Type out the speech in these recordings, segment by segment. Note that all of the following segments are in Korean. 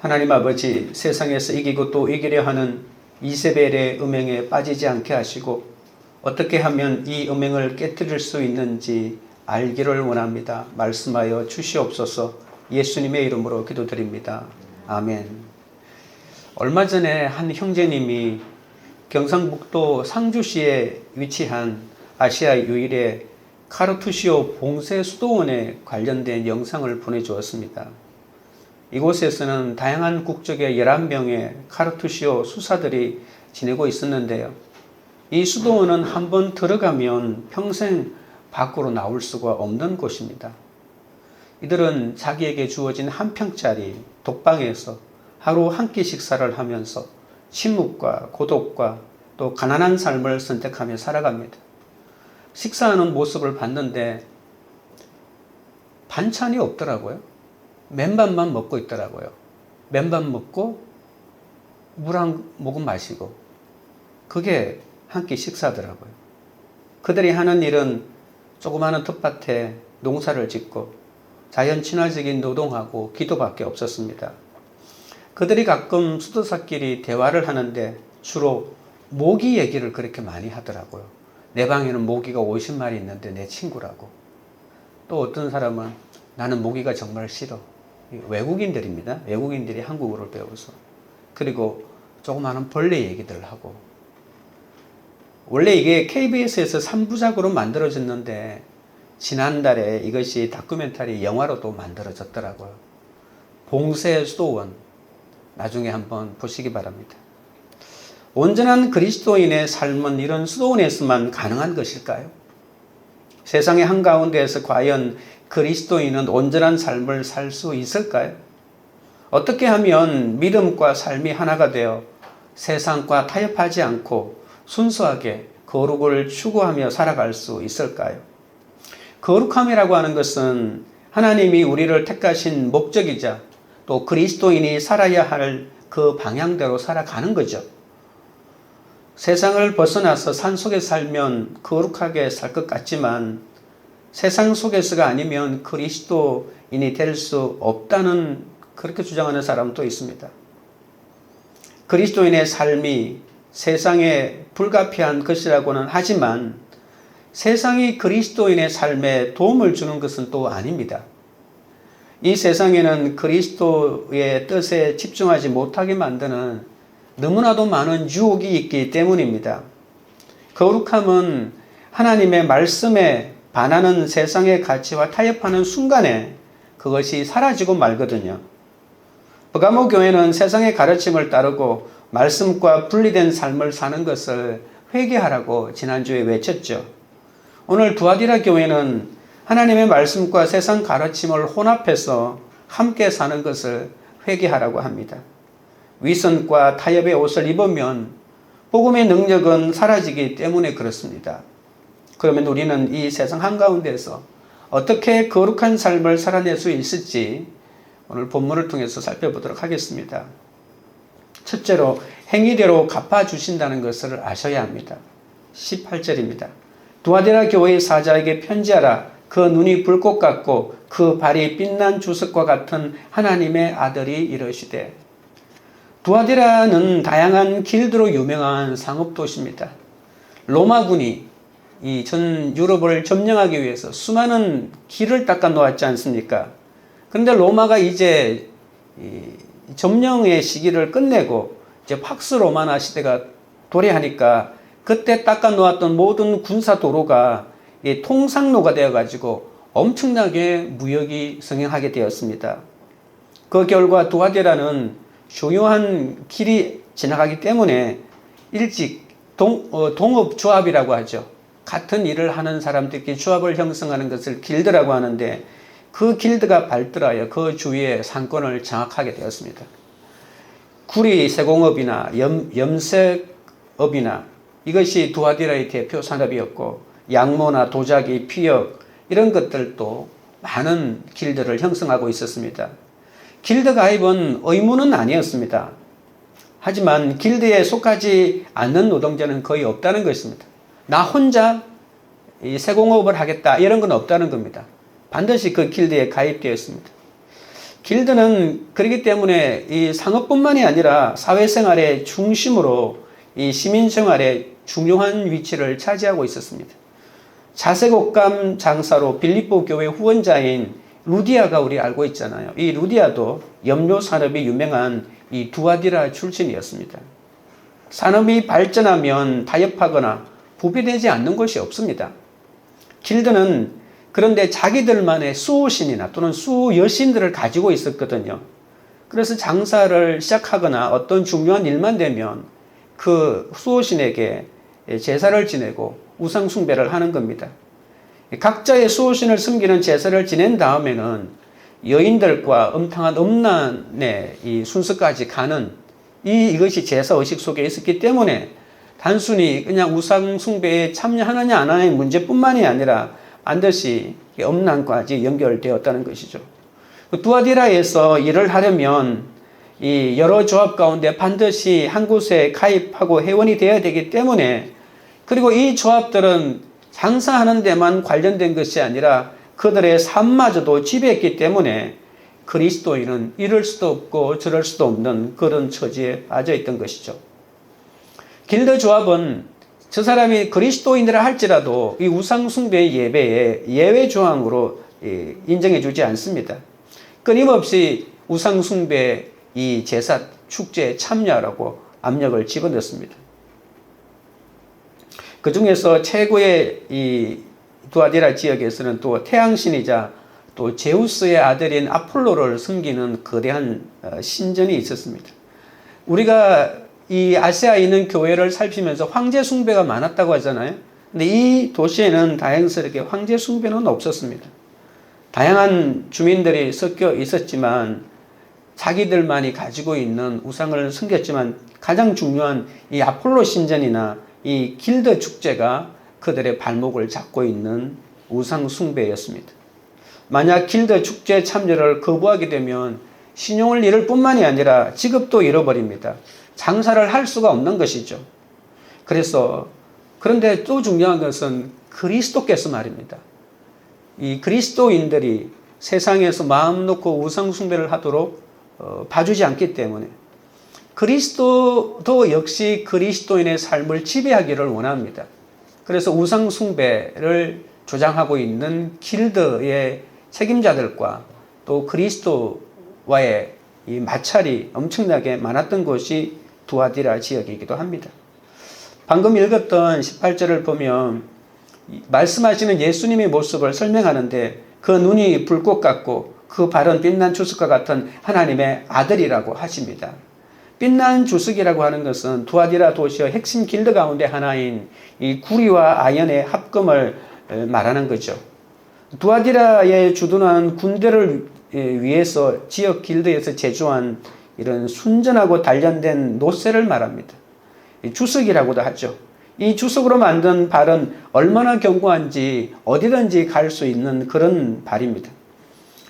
하나님 아버지, 세상에서 이기고 또 이기려 하는 이세벨의 음행에 빠지지 않게 하시고 어떻게 하면 이 음행을 깨뜨릴 수 있는지 알기를 원합니다. 말씀하여 주시옵소서. 예수님의 이름으로 기도드립니다. 아멘. 얼마 전에 한 형제님이 경상북도 상주시에 위치한 아시아 유일의 카르투시오 봉쇄 수도원에 관련된 영상을 보내주었습니다. 이곳에서는 다양한 국적의 11명의 카르투시오 수사들이 지내고 있었는데요. 이 수도원은 한번 들어가면 평생 밖으로 나올 수가 없는 곳입니다. 이들은 자기에게 주어진 한 평짜리 독방에서 하루 한 끼 식사를 하면서 침묵과 고독과 또 가난한 삶을 선택하며 살아갑니다. 식사하는 모습을 봤는데 반찬이 없더라고요. 맨밥만 먹고 있더라고요. 맨밥 먹고 물 한 모금 마시고 그게 한 끼 식사더라고요. 그들이 하는 일은 조그마한 텃밭에 농사를 짓고 자연 친화적인 노동하고 기도밖에 없었습니다. 그들이 가끔 수도사끼리 대화를 하는데 주로 모기 얘기를 그렇게 많이 하더라고요. 내 방에는 모기가 50마리 있는데 내 친구라고. 또 어떤 사람은 나는 모기가 정말 싫어. 외국인들입니다. 외국인들이 한국어를 배워서. 그리고 조그마한 벌레 얘기들을 하고. 원래 이게 KBS에서 3부작으로 만들어졌는데 지난달에 이것이 다큐멘터리 영화로도 만들어졌더라고요. 봉쇄 수도원. 나중에 한번 보시기 바랍니다. 온전한 그리스도인의 삶은 이런 수도원에서만 가능한 것일까요? 세상의 한가운데에서 과연 그리스도인은 온전한 삶을 살 수 있을까요? 어떻게 하면 믿음과 삶이 하나가 되어 세상과 타협하지 않고 순수하게 거룩을 추구하며 살아갈 수 있을까요? 거룩함이라고 하는 것은 하나님이 우리를 택하신 목적이자 또 그리스도인이 살아야 할 그 방향대로 살아가는 거죠. 세상을 벗어나서 산속에 살면 거룩하게 살 것 같지만 세상 속에서가 아니면 그리스도인이 될 수 없다는 그렇게 주장하는 사람도 있습니다. 그리스도인의 삶이 세상에 불가피한 것이라고는 하지만 세상이 그리스도인의 삶에 도움을 주는 것은 또 아닙니다. 이 세상에는 그리스도의 뜻에 집중하지 못하게 만드는 너무나도 많은 유혹이 있기 때문입니다. 거룩함은 하나님의 말씀에 반하는 세상의 가치와 타협하는 순간에 그것이 사라지고 말거든요. 버가모 교회는 세상의 가르침을 따르고 말씀과 분리된 삶을 사는 것을 회개하라고 지난주에 외쳤죠. 오늘 두아디라 교회는 하나님의 말씀과 세상 가르침을 혼합해서 함께 사는 것을 회개하라고 합니다. 위선과 타협의 옷을 입으면 복음의 능력은 사라지기 때문에 그렇습니다. 그러면 우리는 이 세상 한가운데서 어떻게 거룩한 삶을 살아낼 수 있을지 오늘 본문을 통해서 살펴보도록 하겠습니다. 첫째로 행위대로 갚아주신다는 것을 아셔야 합니다. 18절입니다. 두아디라 교회의 사자에게 편지하라. 그 눈이 불꽃 같고 그 발이 빛난 주석과 같은 하나님의 아들이 이르시되. 두아디라는 다양한 길드로 유명한 상업도시입니다. 로마군이 이 전 유럽을 점령하기 위해서 수많은 길을 닦아 놓았지 않습니까? 그런데 로마가 이제 점령의 시기를 끝내고 이제 팍스 로마나 시대가 도래하니까 그때 닦아 놓았던 모든 군사 도로가 통상로가 되어 가지고 엄청나게 무역이 성행하게 되었습니다. 그 결과 두아디라는 중요한 길이 지나가기 때문에 일찍 동업조합이라고 하죠. 같은 일을 하는 사람들끼리 조합을 형성하는 것을 길드라고 하는데 그 길드가 발달하여 그 주위의 상권을 장악하게 되었습니다. 구리 세공업이나 염색업이나 이것이 두아디라의 대표 산업이었고 양모나 도자기, 피역 이런 것들도 많은 길드를 형성하고 있었습니다. 길드 가입은 의무는 아니었습니다. 하지만 길드에 속하지 않는 노동자는 거의 없다는 것입니다. 나 혼자 이 세공업을 하겠다 이런 건 없다는 겁니다. 반드시 그 길드에 가입되어 있습니다. 길드는 그렇기 때문에 이 상업뿐만이 아니라 사회생활의 중심으로 이 시민생활에 중요한 위치를 차지하고 있었습니다. 자색옷감 장사로 빌립보 교회 후원자인 루디아가 우리 알고 있잖아요. 이 루디아도 염료 산업이 유명한 이 두아디라 출신이었습니다. 산업이 발전하면 타협하거나 부패되지 않는 것이 없습니다. 길드는 그런데 자기들만의 수호신이나 또는 수호여신들을 가지고 있었거든요. 그래서 장사를 시작하거나 어떤 중요한 일만 되면 그 수호신에게 제사를 지내고 우상숭배를 하는 겁니다. 각자의 수호신을 섬기는 제사를 지낸 다음에는 여인들과 음탕한 음란의 이 순서까지 가는 이것이 제사의식 속에 있었기 때문에 단순히 그냥 우상숭배에 참여하느냐 안 하느냐의 문제뿐만이 아니라 반드시 음란까지 연결되었다는 것이죠. 두아디라에서 일을 하려면 이 여러 조합 가운데 반드시 한 곳에 가입하고 회원이 되어야 되기 때문에, 그리고 이 조합들은 장사하는 데만 관련된 것이 아니라 그들의 삶마저도 지배했기 때문에 그리스도인은 이럴 수도 없고 저럴 수도 없는 그런 처지에 빠져 있던 것이죠. 길드 조합은 저 사람이 그리스도인이라 할지라도 이 우상숭배 예배에 예외 조항으로 인정해 주지 않습니다. 끊임없이 우상숭배 이 제사 축제에 참여하라고 압력을 집어넣습니다. 그 중에서 최고의 이 두아디라 지역에서는 또 태양신이자 또 제우스의 아들인 아폴로를 섬기는 거대한 신전이 있었습니다. 우리가 이 아시아에 있는 교회를 살피면서 황제 숭배가 많았다고 하잖아요. 근데 이 도시에는 다행스럽게 황제 숭배는 없었습니다. 다양한 주민들이 섞여 있었지만 자기들만이 가지고 있는 우상을 섬겼지만 가장 중요한 이 아폴로 신전이나 이 길드 축제가 그들의 발목을 잡고 있는 우상 숭배였습니다. 만약 길드 축제 참여를 거부하게 되면 신용을 잃을 뿐만이 아니라 직업도 잃어버립니다. 장사를 할 수가 없는 것이죠. 그런데 또 중요한 것은 그리스도께서 말입니다. 이 그리스도인들이 세상에서 마음 놓고 우상 숭배를 하도록 봐주지 않기 때문에 그리스도도 역시 그리스도인의 삶을 지배하기를 원합니다. 그래서 우상 숭배를 조장하고 있는 길드의 책임자들과 또 그리스도와의 이 마찰이 엄청나게 많았던 곳이 두아디라 지역이기도 합니다. 방금 읽었던 18절을 보면 말씀하시는 예수님의 모습을 설명하는데 그 눈이 불꽃 같고 그 발은 빛난 주석과 같은 하나님의 아들이라고 하십니다. 빛난 주석이라고 하는 것은 두아디라 도시의 핵심 길드 가운데 하나인 이 구리와 아연의 합금을 말하는 거죠. 두아디라에 주둔한 군대를 위해서 지역 길드에서 제조한 이런 순전하고 단련된 노쇠를 말합니다. 주석이라고도 하죠. 이 주석으로 만든 발은 얼마나 견고한지 어디든지 갈 수 있는 그런 발입니다.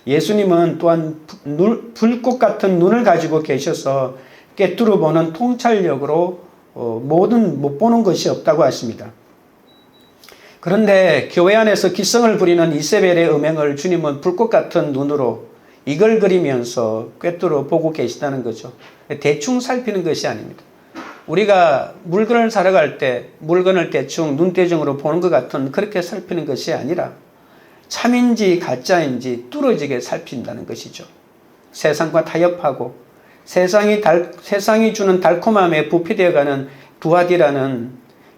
예수님은 또한 불꽃 같은 눈을 가지고 계셔서 꿰뚫어 보는 통찰력으로 못 보는 것이 없다고 하십니다. 그런데 교회 안에서 기성을 부리는 이세벨의 음행을 주님은 불꽃 같은 눈으로 이글거리면서 꿰뚫어 보고 계시다는 거죠. 대충 살피는 것이 아닙니다. 우리가 물건을 사러 갈 때 물건을 대충 눈대중으로 보는 것 같은 그렇게 살피는 것이 아니라 참인지 가짜인지 뚫어지게 살핀다는 것이죠. 세상과 타협하고 세상이 주는 달콤함에 부패되어가는 두아디라는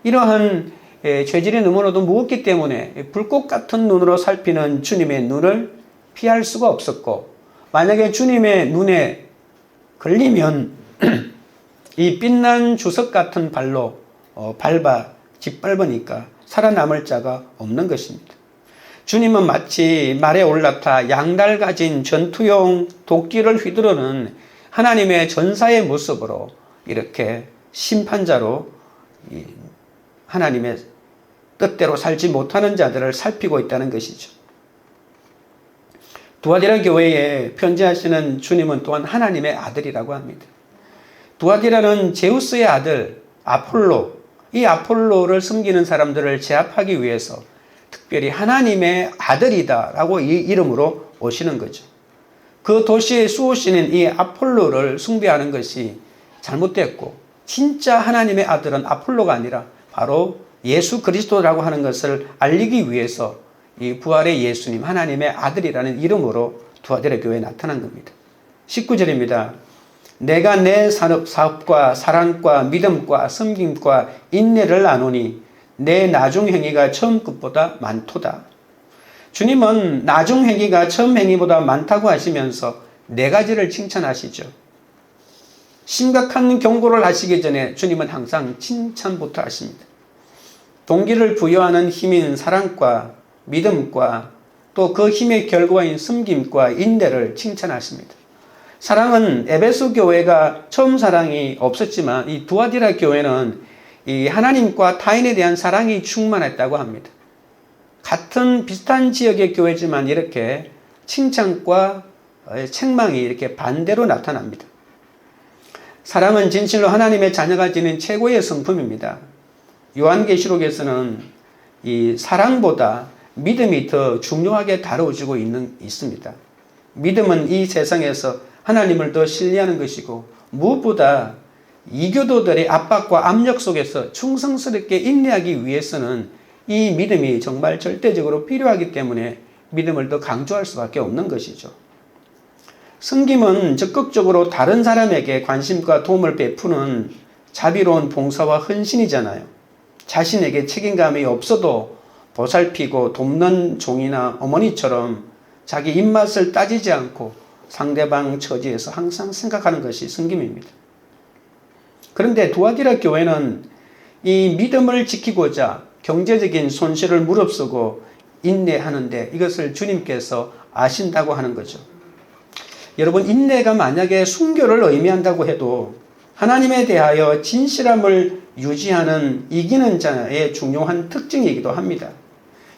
이러한 죄질이 너무나도 무겁기 때문에 불꽃 같은 눈으로 살피는 주님의 눈을 피할 수가 없었고, 만약에 주님의 눈에 걸리면 이 빛난 주석 같은 발로 짓밟으니까 살아남을 자가 없는 것입니다. 주님은 마치 말에 올라타 양달 가진 전투용 도끼를 휘두르는 하나님의 전사의 모습으로 이렇게 심판자로 하나님의 뜻대로 살지 못하는 자들을 살피고 있다는 것이죠. 두아디라 교회에 편지하시는 주님은 또한 하나님의 아들이라고 합니다. 두아디라는 제우스의 아들 아폴로, 이 아폴로를 섬기는 사람들을 제압하기 위해서 특별히 하나님의 아들이다라고 이 이름으로 오시는 거죠. 그 도시의 수호신인 이 아폴로를 숭배하는 것이 잘못됐고, 진짜 하나님의 아들은 아폴로가 아니라 바로 예수 그리스도라고 하는 것을 알리기 위해서 이 부활의 예수님, 하나님의 아들이라는 이름으로 두아디라 교회에 나타난 겁니다. 19절입니다. 내가 내 사업과 사랑과 믿음과 섬김과 인내를 아노니 내 나중 행위가 처음 것보다 많도다. 주님은 나중 행위가 처음 행위보다 많다고 하시면서 네 가지를 칭찬하시죠. 심각한 경고를 하시기 전에 주님은 항상 칭찬부터 하십니다. 동기를 부여하는 힘인 사랑과 믿음과 또 그 힘의 결과인 섬김과 인내를 칭찬하십니다. 사랑은 에베소 교회가 처음 사랑이 없었지만 이 두아디라 교회는 이 하나님과 타인에 대한 사랑이 충만했다고 합니다. 같은 비슷한 지역의 교회지만 이렇게 칭찬과 책망이 이렇게 반대로 나타납니다. 사랑은 진실로 하나님의 자녀가 지닌 최고의 성품입니다. 요한계시록에서는 이 사랑보다 믿음이 더 중요하게 다뤄지고 있습니다. 믿음은 이 세상에서 하나님을 더 신뢰하는 것이고 무엇보다 이교도들의 압박과 압력 속에서 충성스럽게 인내하기 위해서는 이 믿음이 정말 절대적으로 필요하기 때문에 믿음을 더 강조할 수밖에 없는 것이죠. 섬김은 적극적으로 다른 사람에게 관심과 도움을 베푸는 자비로운 봉사와 헌신이잖아요. 자신에게 책임감이 없어도 보살피고 돕는 종이나 어머니처럼 자기 입맛을 따지지 않고 상대방 처지에서 항상 생각하는 것이 섬김입니다. 그런데 두아디라 교회는 이 믿음을 지키고자 경제적인 손실을 무릅쓰고 인내하는데 이것을 주님께서 아신다고 하는 거죠. 여러분, 인내가 만약에 순교를 의미한다고 해도 하나님에 대하여 진실함을 유지하는 이기는 자의 중요한 특징이기도 합니다.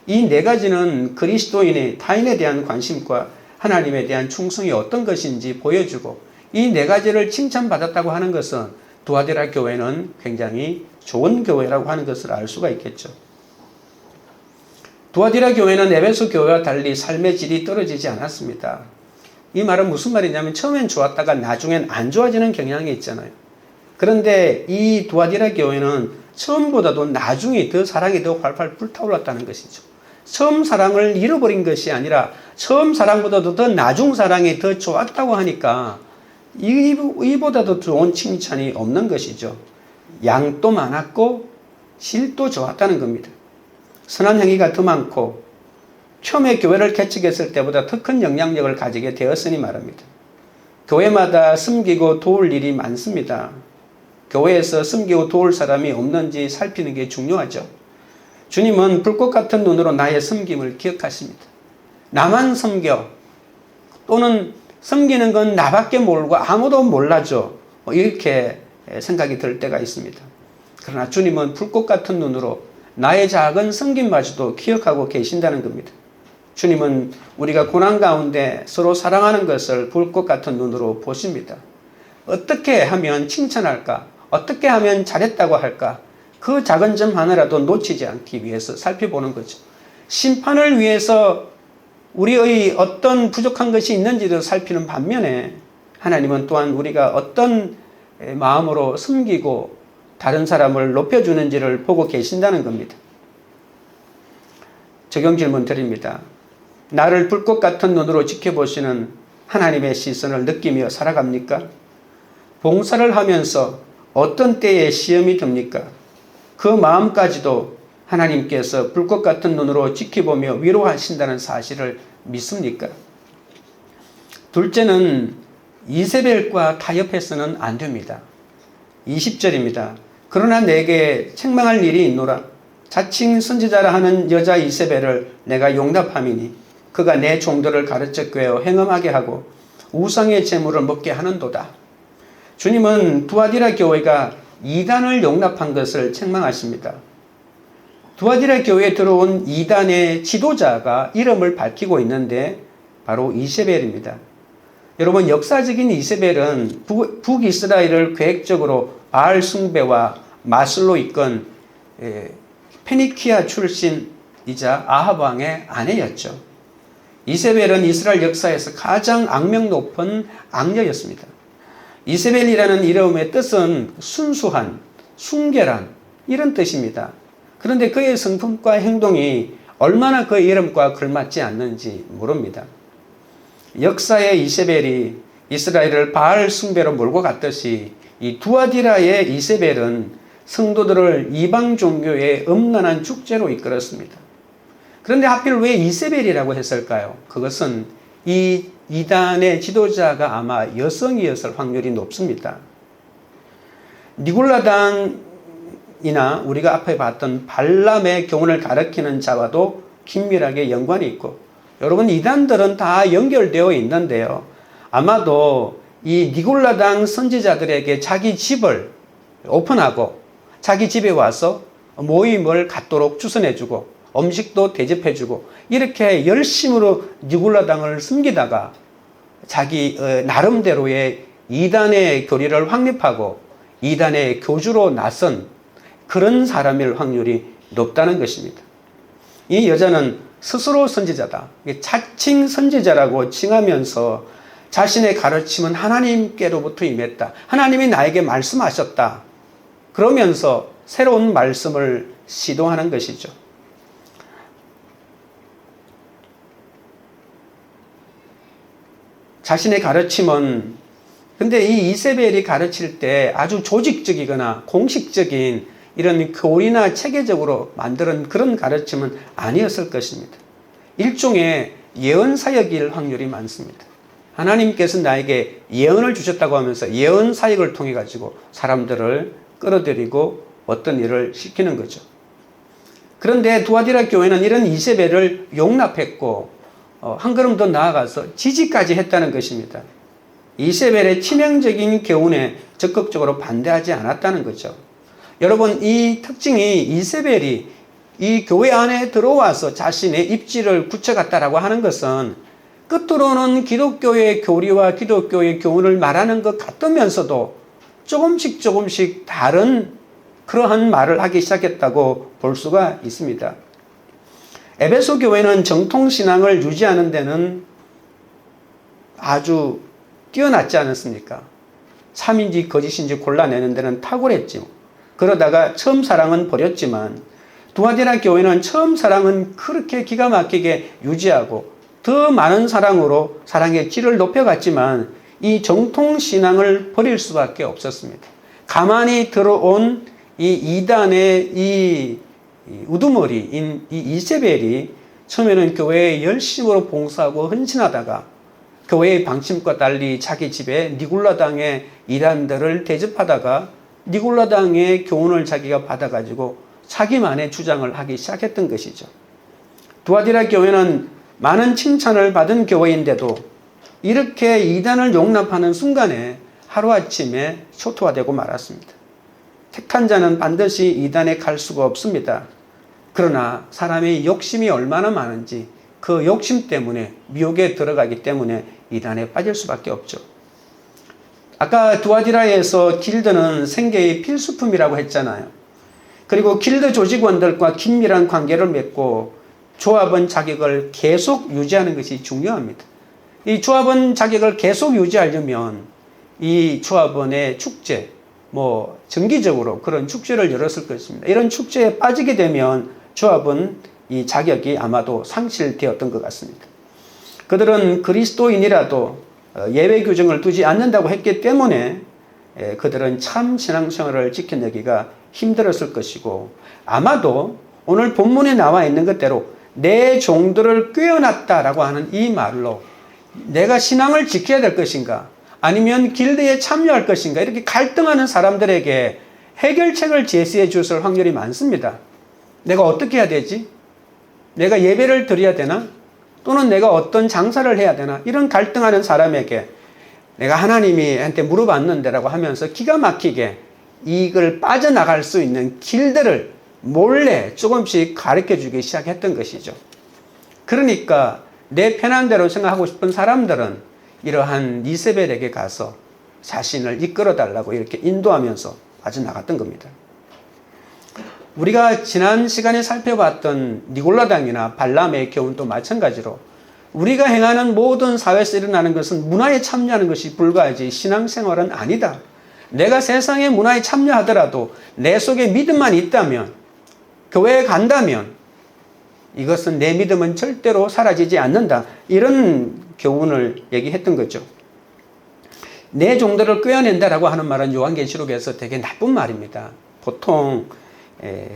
이 네 가지는 그리스도인의 타인에 대한 관심과 하나님에 대한 충성이 어떤 것인지 보여주고 이 네 가지를 칭찬받았다고 하는 것은 두아디라 교회는 굉장히 좋은 교회라고 하는 것을 알 수가 있겠죠. 두아디라 교회는 에베소 교회와 달리 삶의 질이 떨어지지 않았습니다. 이 말은 무슨 말이냐면 처음엔 좋았다가 나중엔 안 좋아지는 경향이 있잖아요. 그런데 이 두아디라 교회는 처음보다도 나중에 더 사랑이 더 활활 불타올랐다는 것이죠. 처음 사랑을 잃어버린 것이 아니라 처음 사랑보다도 더 나중 사랑이 더 좋았다고 하니까 이보다도 좋은 칭찬이 없는 것이죠. 양도 많았고 질도 좋았다는 겁니다. 선한 행위가 더 많고 처음에 교회를 개척했을 때보다 더 큰 영향력을 가지게 되었으니 말입니다. 교회마다 섬기고 도울 일이 많습니다. 교회에서 섬기고 도울 사람이 없는지 살피는 게 중요하죠. 주님은 불꽃 같은 눈으로 나의 섬김을 기억하십니다. 나만 섬겨 또는 섬기는 건 나밖에 모르고 아무도 몰라줘 이렇게 생각이 들 때가 있습니다. 그러나 주님은 불꽃 같은 눈으로 나의 작은 섬김마저도 기억하고 계신다는 겁니다. 주님은 우리가 고난 가운데 서로 사랑하는 것을 불꽃 같은 눈으로 보십니다. 어떻게 하면 칭찬할까? 어떻게 하면 잘했다고 할까? 그 작은 점 하나라도 놓치지 않기 위해서 살펴보는 거죠. 심판을 위해서 우리의 어떤 부족한 것이 있는지도 살피는 반면에 하나님은 또한 우리가 어떤 마음으로 섬기고 다른 사람을 높여주는지를 보고 계신다는 겁니다. 적용 질문 드립니다. 나를 불꽃 같은 눈으로 지켜보시는 하나님의 시선을 느끼며 살아갑니까? 봉사를 하면서 어떤 때에 시험이 듭니까? 그 마음까지도 하나님께서 불꽃 같은 눈으로 지켜보며 위로하신다는 사실을 믿습니까? 둘째는 이세벨과 타협해서는 안 됩니다. 20절입니다. 그러나 내게 책망할 일이 있노라. 자칭 선지자라 하는 여자 이세벨을 내가 용납함이니 그가 내 종들을 가르쳐 꿰어 행음하게 하고 우상의 제물을 먹게 하는도다. 주님은 두아디라 교회가 이단을 용납한 것을 책망하십니다. 두아디라 교회에 들어온 이단의 지도자가 이름을 밝히고 있는데 바로 이세벨입니다. 여러분, 역사적인 이세벨은 북이스라엘을 계획적으로 바알 숭배와 마술로 이끈 페니키아 출신이자 아합 왕의 아내였죠. 이세벨은 이스라엘 역사에서 가장 악명 높은 악녀였습니다. 이세벨이라는 이름의 뜻은 순수한, 순결한 이런 뜻입니다. 그런데 그의 성품과 행동이 얼마나 그 이름과 걸맞지 않는지 모릅니다. 역사의 이세벨이 이스라엘을 바알 숭배로 몰고 갔듯이 이 두아디라의 이세벨은 성도들을 이방 종교의 음란한 축제로 이끌었습니다. 그런데 하필 왜 이세벨이라고 했을까요? 그것은 이 이단의 지도자가 아마 여성이었을 확률이 높습니다. 니골라당이나 우리가 앞에 봤던 발람의 교훈을 가리키는 자와도 긴밀하게 연관이 있고, 여러분 이단들은 다 연결되어 있는데요. 아마도 이 니골라당 선지자들에게 자기 집을 오픈하고 자기 집에 와서 모임을 갖도록 추천해주고 음식도 대접해주고 이렇게 열심으로 니골라당을 숨기다가 자기 나름대로의 이단의 교리를 확립하고 이단의 교주로 나선 그런 사람일 확률이 높다는 것입니다. 이 여자는 스스로 선지자다, 자칭 선지자라고 칭하면서 자신의 가르침은 하나님께로부터 임했다, 하나님이 나에게 말씀하셨다 그러면서 새로운 말씀을 시도하는 것이죠. 자신의 가르침은, 근데 이 이세벨이 가르칠 때 아주 조직적이거나 공식적인 이런 교리나 체계적으로 만드는 그런 가르침은 아니었을 것입니다. 일종의 예언 사역일 확률이 많습니다. 하나님께서 나에게 예언을 주셨다고 하면서 예언 사역을 통해 가지고 사람들을 끌어들이고 어떤 일을 시키는 거죠. 그런데 두아디라 교회는 이런 이세벨을 용납했고 한 걸음 더 나아가서 지지까지 했다는 것입니다. 이세벨의 치명적인 교훈에 적극적으로 반대하지 않았다는 거죠. 여러분, 이 특징이 이세벨이 이 교회 안에 들어와서 자신의 입지를 굳혀갔다라고 하는 것은 끝으로는 기독교의 교리와 기독교의 교훈을 말하는 것 같으면서도 조금씩 다른 그러한 말을 하기 시작했다고 볼 수가 있습니다. 에베소 교회는 정통신앙을 유지하는 데는 아주 뛰어났지 않았습니까? 참인지 거짓인지 골라내는 데는 탁월했죠. 그러다가 처음 사랑은 버렸지만 두아디라 교회는 처음 사랑은 그렇게 기가 막히게 유지하고 더 많은 사랑으로 사랑의 질을 높여갔지만 이 정통신앙을 버릴 수밖에 없었습니다. 가만히 들어온 이 이단의 이 우두머리인 이 이세벨이 처음에는 교회에 열심으로 봉사하고 헌신하다가 교회의 방침과 달리 자기 집에 니골라당의 이단들을 대접하다가 니골라당의 교훈을 자기가 받아가지고 자기만의 주장을 하기 시작했던 것이죠. 두아디라 교회는 많은 칭찬을 받은 교회인데도 이렇게 이단을 용납하는 순간에 하루아침에 초토화되고 말았습니다. 택한 자는 반드시 이단에 갈 수가 없습니다. 그러나 사람의 욕심이 얼마나 많은지 그 욕심 때문에 미혹에 들어가기 때문에 이단에 빠질 수밖에 없죠. 아까 두아디라에서 길드는 생계의 필수품이라고 했잖아요. 그리고 길드 조직원들과 긴밀한 관계를 맺고 조합원 자격을 계속 유지하는 것이 중요합니다. 이 조합원 자격을 계속 유지하려면 이 조합원의 축제, 정기적으로 그런 축제를 열었을 것입니다. 이런 축제에 빠지게 되면 조합은 이 자격이 아마도 상실되었던 것 같습니다. 그들은 그리스도인이라도 예외 규정을 두지 않는다고 했기 때문에 그들은 참 신앙생활을 지켜내기가 힘들었을 것이고, 아마도 오늘 본문에 나와 있는 것대로 내 종들을 꿰어놨다라고 하는 이 말로 내가 신앙을 지켜야 될 것인가 아니면 길드에 참여할 것인가 이렇게 갈등하는 사람들에게 해결책을 제시해 줬을 확률이 많습니다. 내가 어떻게 해야 되지? 내가 예배를 드려야 되나? 또는 내가 어떤 장사를 해야 되나? 이런 갈등하는 사람에게 내가 하나님한테 물어봤는데라고 하면서 기가 막히게 이걸 빠져나갈 수 있는 길들을 몰래 조금씩 가르쳐 주기 시작했던 것이죠. 그러니까 내 편한 대로 생각하고 싶은 사람들은 이러한 이세벨에게 가서 자신을 이끌어 달라고 이렇게 인도하면서 빠져나갔던 겁니다. 우리가 지난 시간에 살펴봤던 니골라당이나 발람의 교훈도 마찬가지로 우리가 행하는 모든 사회에서 일어나는 것은 문화에 참여하는 것이 불과하지 신앙생활은 아니다. 내가 세상의 문화에 참여하더라도 내 속에 믿음만 있다면, 교회에 간다면 이것은 내 믿음은 절대로 사라지지 않는다. 이런 교훈을 얘기했던 거죠. 내 종들을 꿰어낸다라고 하는 말은 요한계시록에서 되게 나쁜 말입니다. 보통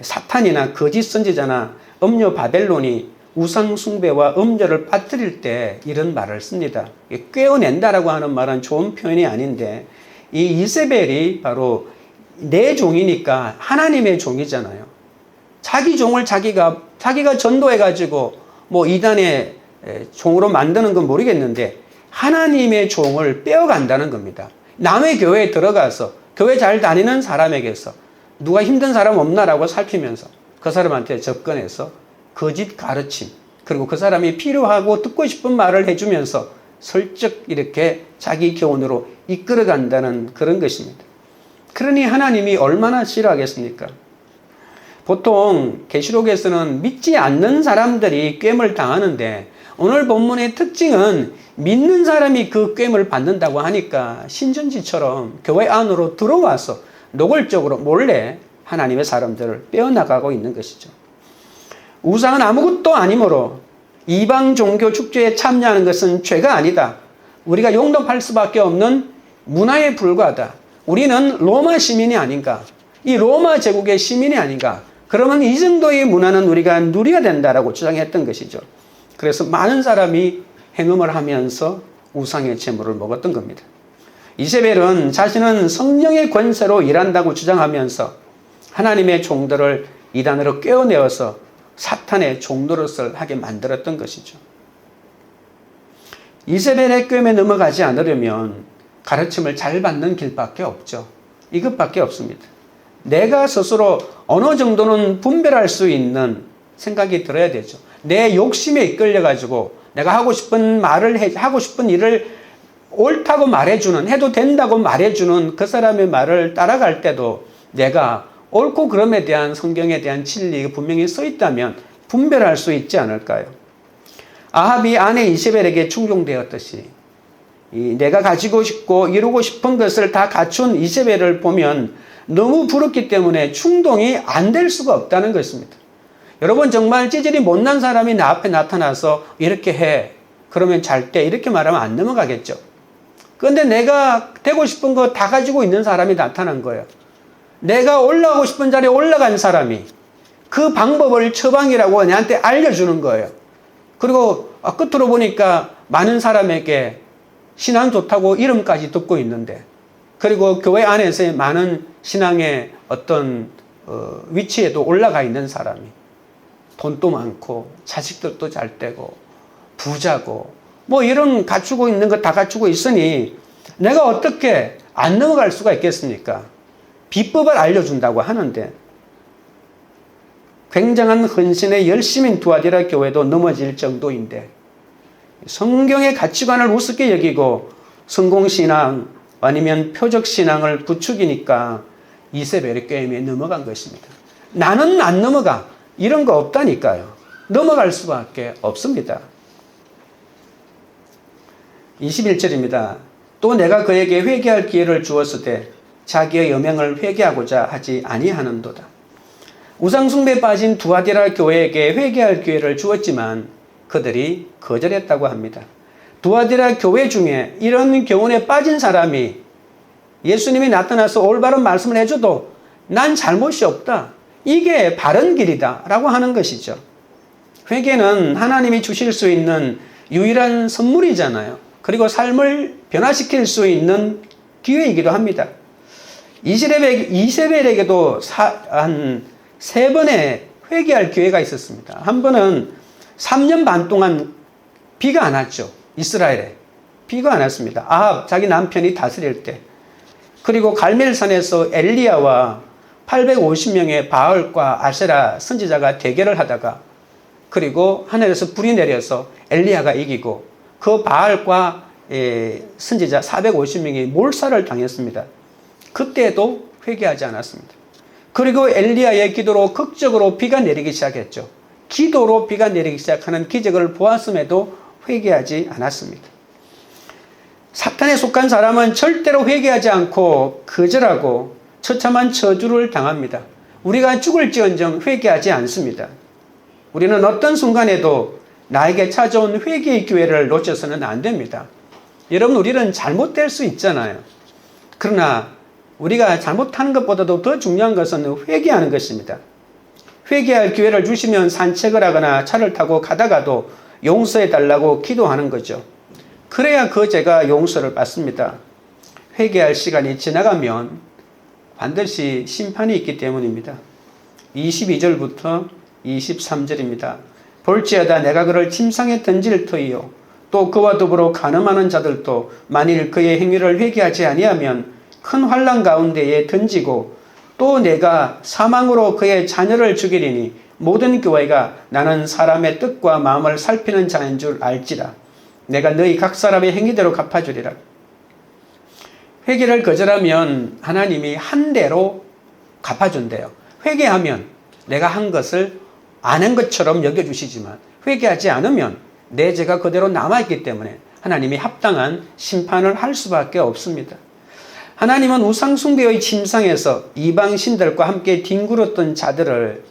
사탄이나 거짓 선지자나 음녀 바벨론이 우상 숭배와 음녀를 빠뜨릴 때 이런 말을 씁니다. 꿰어낸다라고 하는 말은 좋은 표현이 아닌데, 이 이세벨이 바로 내 종이니까 하나님의 종이잖아요. 자기 종을 자기가 전도해가지고 뭐 이단의 종으로 만드는 건 모르겠는데 하나님의 종을 빼어간다는 겁니다. 남의 교회에 들어가서 교회 잘 다니는 사람에게서 누가 힘든 사람 없나라고 살피면서 그 사람한테 접근해서 거짓 가르침, 그리고 그 사람이 필요하고 듣고 싶은 말을 해주면서 슬쩍 이렇게 자기 교훈으로 이끌어간다는 그런 것입니다. 그러니 하나님이 얼마나 싫어하겠습니까? 보통 계시록에서는 믿지 않는 사람들이 꿰을 당하는데, 오늘 본문의 특징은 믿는 사람이 그 꿰을 받는다고 하니까 신천지처럼 교회 안으로 들어와서 노골적으로 몰래 하나님의 사람들을 빼어나가고 있는 것이죠. 우상은 아무것도 아니므로 이방 종교 축제에 참여하는 것은 죄가 아니다. 우리가 용납할 수밖에 없는 문화에 불과하다. 우리는 로마 시민이 아닌가? 이 로마 제국의 시민이 아닌가? 그러면 이 정도의 문화는 우리가 누려야 된다라고 주장했던 것이죠. 그래서 많은 사람이 행음을 하면서 우상의 제물을 먹었던 겁니다. 이세벨은 자신은 성령의 권세로 일한다고 주장하면서 하나님의 종들을 이단으로 꿰어내어서 사탄의 종노릇을 하게 만들었던 것이죠. 이세벨의 꿰에 넘어가지 않으려면 가르침을 잘 받는 길밖에 없죠. 이것밖에 없습니다. 내가 스스로 어느 정도는 분별할 수 있는 생각이 들어야 되죠. 내 욕심에 이끌려가지고 내가 하고 싶은 말을 하고 싶은 일을 옳다고 말해주는, 해도 된다고 말해주는 그 사람의 말을 따라갈 때도 내가 옳고 그름에 대한 성경에 대한 진리가 분명히 써 있다면 분별할 수 있지 않을까요? 아합이 아내 이세벨에게 충동되었듯이 내가 가지고 싶고 이루고 싶은 것을 다 갖춘 이세벨을 보면 너무 부럽기 때문에 충동이 안 될 수가 없다는 것입니다. 여러분, 정말 찌질이 못난 사람이 나 앞에 나타나서 이렇게 해, 그러면 잘 때 이렇게 말하면 안 넘어가겠죠. 그런데 내가 되고 싶은 거 다 가지고 있는 사람이 나타난 거예요. 내가 올라가고 싶은 자리에 올라간 사람이 그 방법을 처방이라고 내한테 알려주는 거예요. 그리고 끝으로 보니까 많은 사람에게 신앙 좋다고 이름까지 듣고 있는데, 그리고 교회 안에서의 많은 신앙의 어떤 위치에도 올라가 있는 사람이 돈도 많고 자식들도 잘 되고 부자고 뭐 이런 갖추고 있는 거 다 갖추고 있으니 내가 어떻게 안 넘어갈 수가 있겠습니까? 비법을 알려준다고 하는데 굉장한 헌신에 열심인 두아디라 교회도 넘어질 정도인데 성경의 가치관을 우습게 여기고 성공신앙 아니면 표적신앙을 부추기니까 이세벨의 꾀임에 넘어간 것입니다. 나는 안 넘어가. 이런 거 없다니까요. 넘어갈 수밖에 없습니다. 21절입니다. 또 내가 그에게 회개할 기회를 주었으되 자기의 여명을 회개하고자 하지 아니하는도다. 우상숭배에 빠진 두아디라 교회에게 회개할 기회를 주었지만 그들이 거절했다고 합니다. 두아디라 교회 중에 이런 교훈에 빠진 사람이 예수님이 나타나서 올바른 말씀을 해줘도 난 잘못이 없다, 이게 바른 길이다 라고 하는 것이죠. 회개는 하나님이 주실 수 있는 유일한 선물이잖아요. 그리고 삶을 변화시킬 수 있는 기회이기도 합니다. 이세벨에게도 한 3번의 회개할 기회가 있었습니다. 한 번은 3년 반 동안 비가 안 왔죠. 이스라엘에 비가 안 왔습니다. 아합 자기 남편이 다스릴 때. 그리고 갈멜산에서 엘리야와 850명의 바알과 아세라 선지자가 대결을 하다가, 그리고 하늘에서 불이 내려서 엘리야가 이기고 그 바알과 선지자 450명이 몰살을 당했습니다. 그때도 회개하지 않았습니다. 그리고 엘리야의 기도로 극적으로 비가 내리기 시작했죠. 기도로 비가 내리기 시작하는 기적을 보았음에도 회개하지 않았습니다. 사탄에 속한 사람은 절대로 회개하지 않고 거절하고 처참한 저주를 당합니다. 우리가 죽을지언정 회개하지 않습니다. 우리는 어떤 순간에도 나에게 찾아온 회개의 기회를 놓쳐서는 안 됩니다. 여러분, 우리는 잘못될 수 있잖아요. 그러나 우리가 잘못하는 것보다도 더 중요한 것은 회개하는 것입니다. 회개할 기회를 주시면 산책을 하거나 차를 타고 가다가도 용서해 달라고 기도하는 거죠. 그래야 그 죄가 용서를 받습니다. 회개할 시간이 지나가면 반드시 심판이 있기 때문입니다. 22절부터 23절입니다. 볼지어다 내가 그를 침상에 던질 터이요 또 그와 더불어 간음하는 자들도 만일 그의 행위를 회개하지 아니하면 큰 환난 가운데에 던지고 또 내가 사망으로 그의 자녀를 죽이리니 모든 교회가 나는 사람의 뜻과 마음을 살피는 자인 줄 알지라. 내가 너희 각 사람의 행위대로 갚아주리라. 회개를 거절하면 하나님이 한 대로 갚아준대요. 회개하면 내가 한 것을 아는 것처럼 여겨주시지만 회개하지 않으면 내 죄가 그대로 남아있기 때문에 하나님이 합당한 심판을 할 수밖에 없습니다. 하나님은 우상숭배의 침상에서 이방 신들과 함께 뒹굴었던 자들을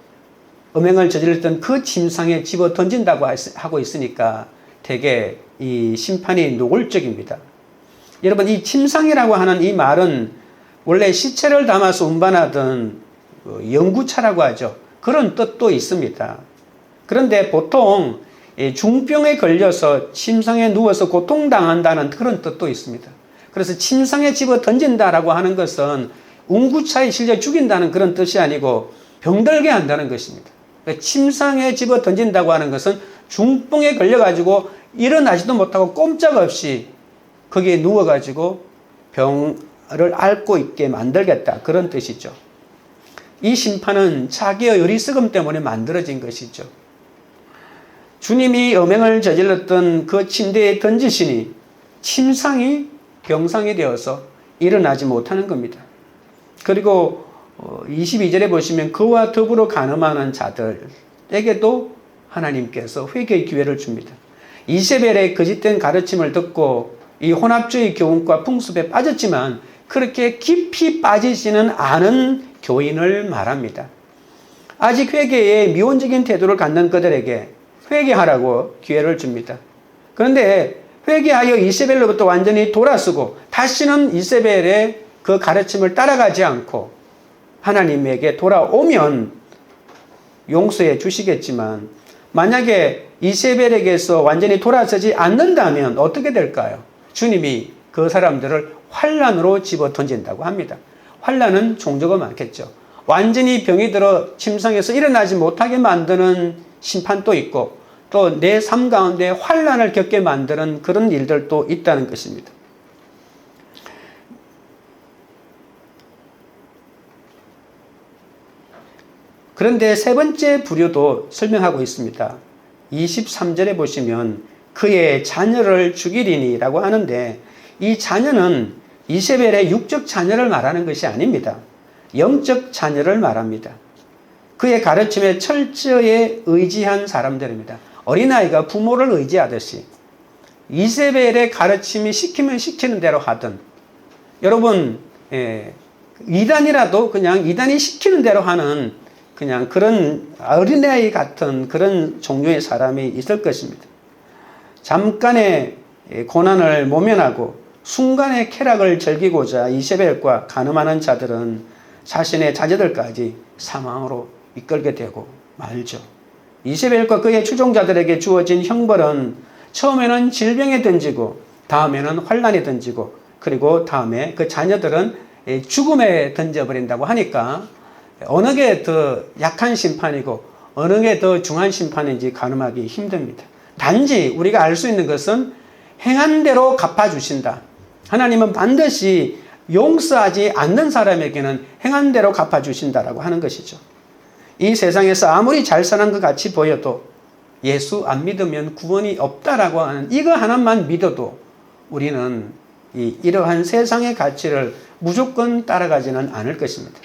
음행을 저질렀던 그 침상에 집어 던진다고 하고 있으니까 되게 이 심판이 노골적입니다. 여러분, 이 침상이라고 하는 이 말은 원래 시체를 담아서 운반하던 연구차라고 하죠. 그런 뜻도 있습니다. 그런데 보통 중병에 걸려서 침상에 누워서 고통당한다는 그런 뜻도 있습니다. 그래서 침상에 집어 던진다라고 하는 것은 운구차에 실려 죽인다는 그런 뜻이 아니고 병들게 한다는 것입니다. 침상에 집어 던진다고 하는 것은 중풍에 걸려가지고 일어나지도 못하고 꼼짝없이 거기에 누워가지고 병을 앓고 있게 만들겠다, 그런 뜻이죠. 이 심판은 자기의 어리석음 때문에 만들어진 것이죠. 주님이 음행을 저질렀던 그 침대에 던지시니 침상이 병상이 되어서 일어나지 못하는 겁니다. 그리고 22절에 보시면 그와 더불어 간음하는 자들에게도 하나님께서 회개의 기회를 줍니다. 이세벨의 거짓된 가르침을 듣고 이 혼합주의 교훈과 풍습에 빠졌지만 그렇게 깊이 빠지지는 않은 교인을 말합니다. 아직 회개에 미온적인 태도를 갖는 그들에게 회개하라고 기회를 줍니다. 그런데 회개하여 이세벨로부터 완전히 돌아서고 다시는 이세벨의 그 가르침을 따라가지 않고 하나님에게 돌아오면 용서해 주시겠지만 만약에 이세벨에게서 완전히 돌아서지 않는다면 어떻게 될까요? 주님이 그 사람들을 환난으로 집어 던진다고 합니다. 환난은 종류가 많겠죠. 완전히 병이 들어 침상에서 일어나지 못하게 만드는 심판도 있고 또 내 삶 가운데 환난을 겪게 만드는 그런 일들도 있다는 것입니다. 그런데 세 번째 부류도 설명하고 있습니다. 23절에 보시면 그의 자녀를 죽이리니 라고 하는데 이 자녀는 이세벨의 육적 자녀를 말하는 것이 아닙니다. 영적 자녀를 말합니다. 그의 가르침에 철저히 의지한 사람들입니다. 어린아이가 부모를 의지하듯이 이세벨의 가르침이 시키면 시키는 대로 하든 여러분 이단이라도 그냥 이단이 시키는 대로 하는 그냥 그런 어린아이 같은 그런 종류의 사람이 있을 것입니다. 잠깐의 고난을 모면하고 순간의 쾌락을 즐기고자 이세벨과 간음하는 자들은 자신의 자녀들까지 사망으로 이끌게 되고 말죠. 이세벨과 그의 추종자들에게 주어진 형벌은 처음에는 질병에 던지고 다음에는 환난에 던지고 그리고 다음에 그 자녀들은 죽음에 던져버린다고 하니까 어느 게 더 약한 심판이고 어느 게 더 중한 심판인지 가늠하기 힘듭니다. 단지 우리가 알 수 있는 것은 행한 대로 갚아주신다. 하나님은 반드시 용서하지 않는 사람에게는 행한 대로 갚아주신다라고 하는 것이죠. 이 세상에서 아무리 잘 사는 것 같이 보여도 예수 안 믿으면 구원이 없다라고 하는 이거 하나만 믿어도 우리는 이러한 세상의 가치를 무조건 따라가지는 않을 것입니다.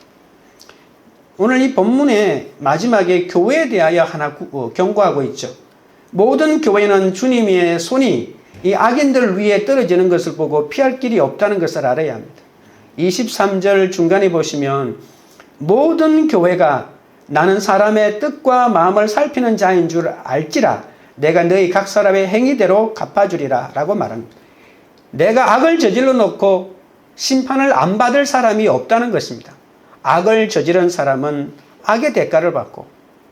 오늘 이 본문의 마지막에 교회에 대하여 하나 경고하고 있죠. 모든 교회는 주님의 손이 이 악인들 위에 떨어지는 것을 보고 피할 길이 없다는 것을 알아야 합니다. 23절 중간에 보시면 모든 교회가 나는 사람의 뜻과 마음을 살피는 자인 줄 알지라 내가 너희 각 사람의 행위대로 갚아주리라 라고 말합니다. 내가 악을 저질러 놓고 심판을 안 받을 사람이 없다는 것입니다. 악을 저지른 사람은 악의 대가를 받고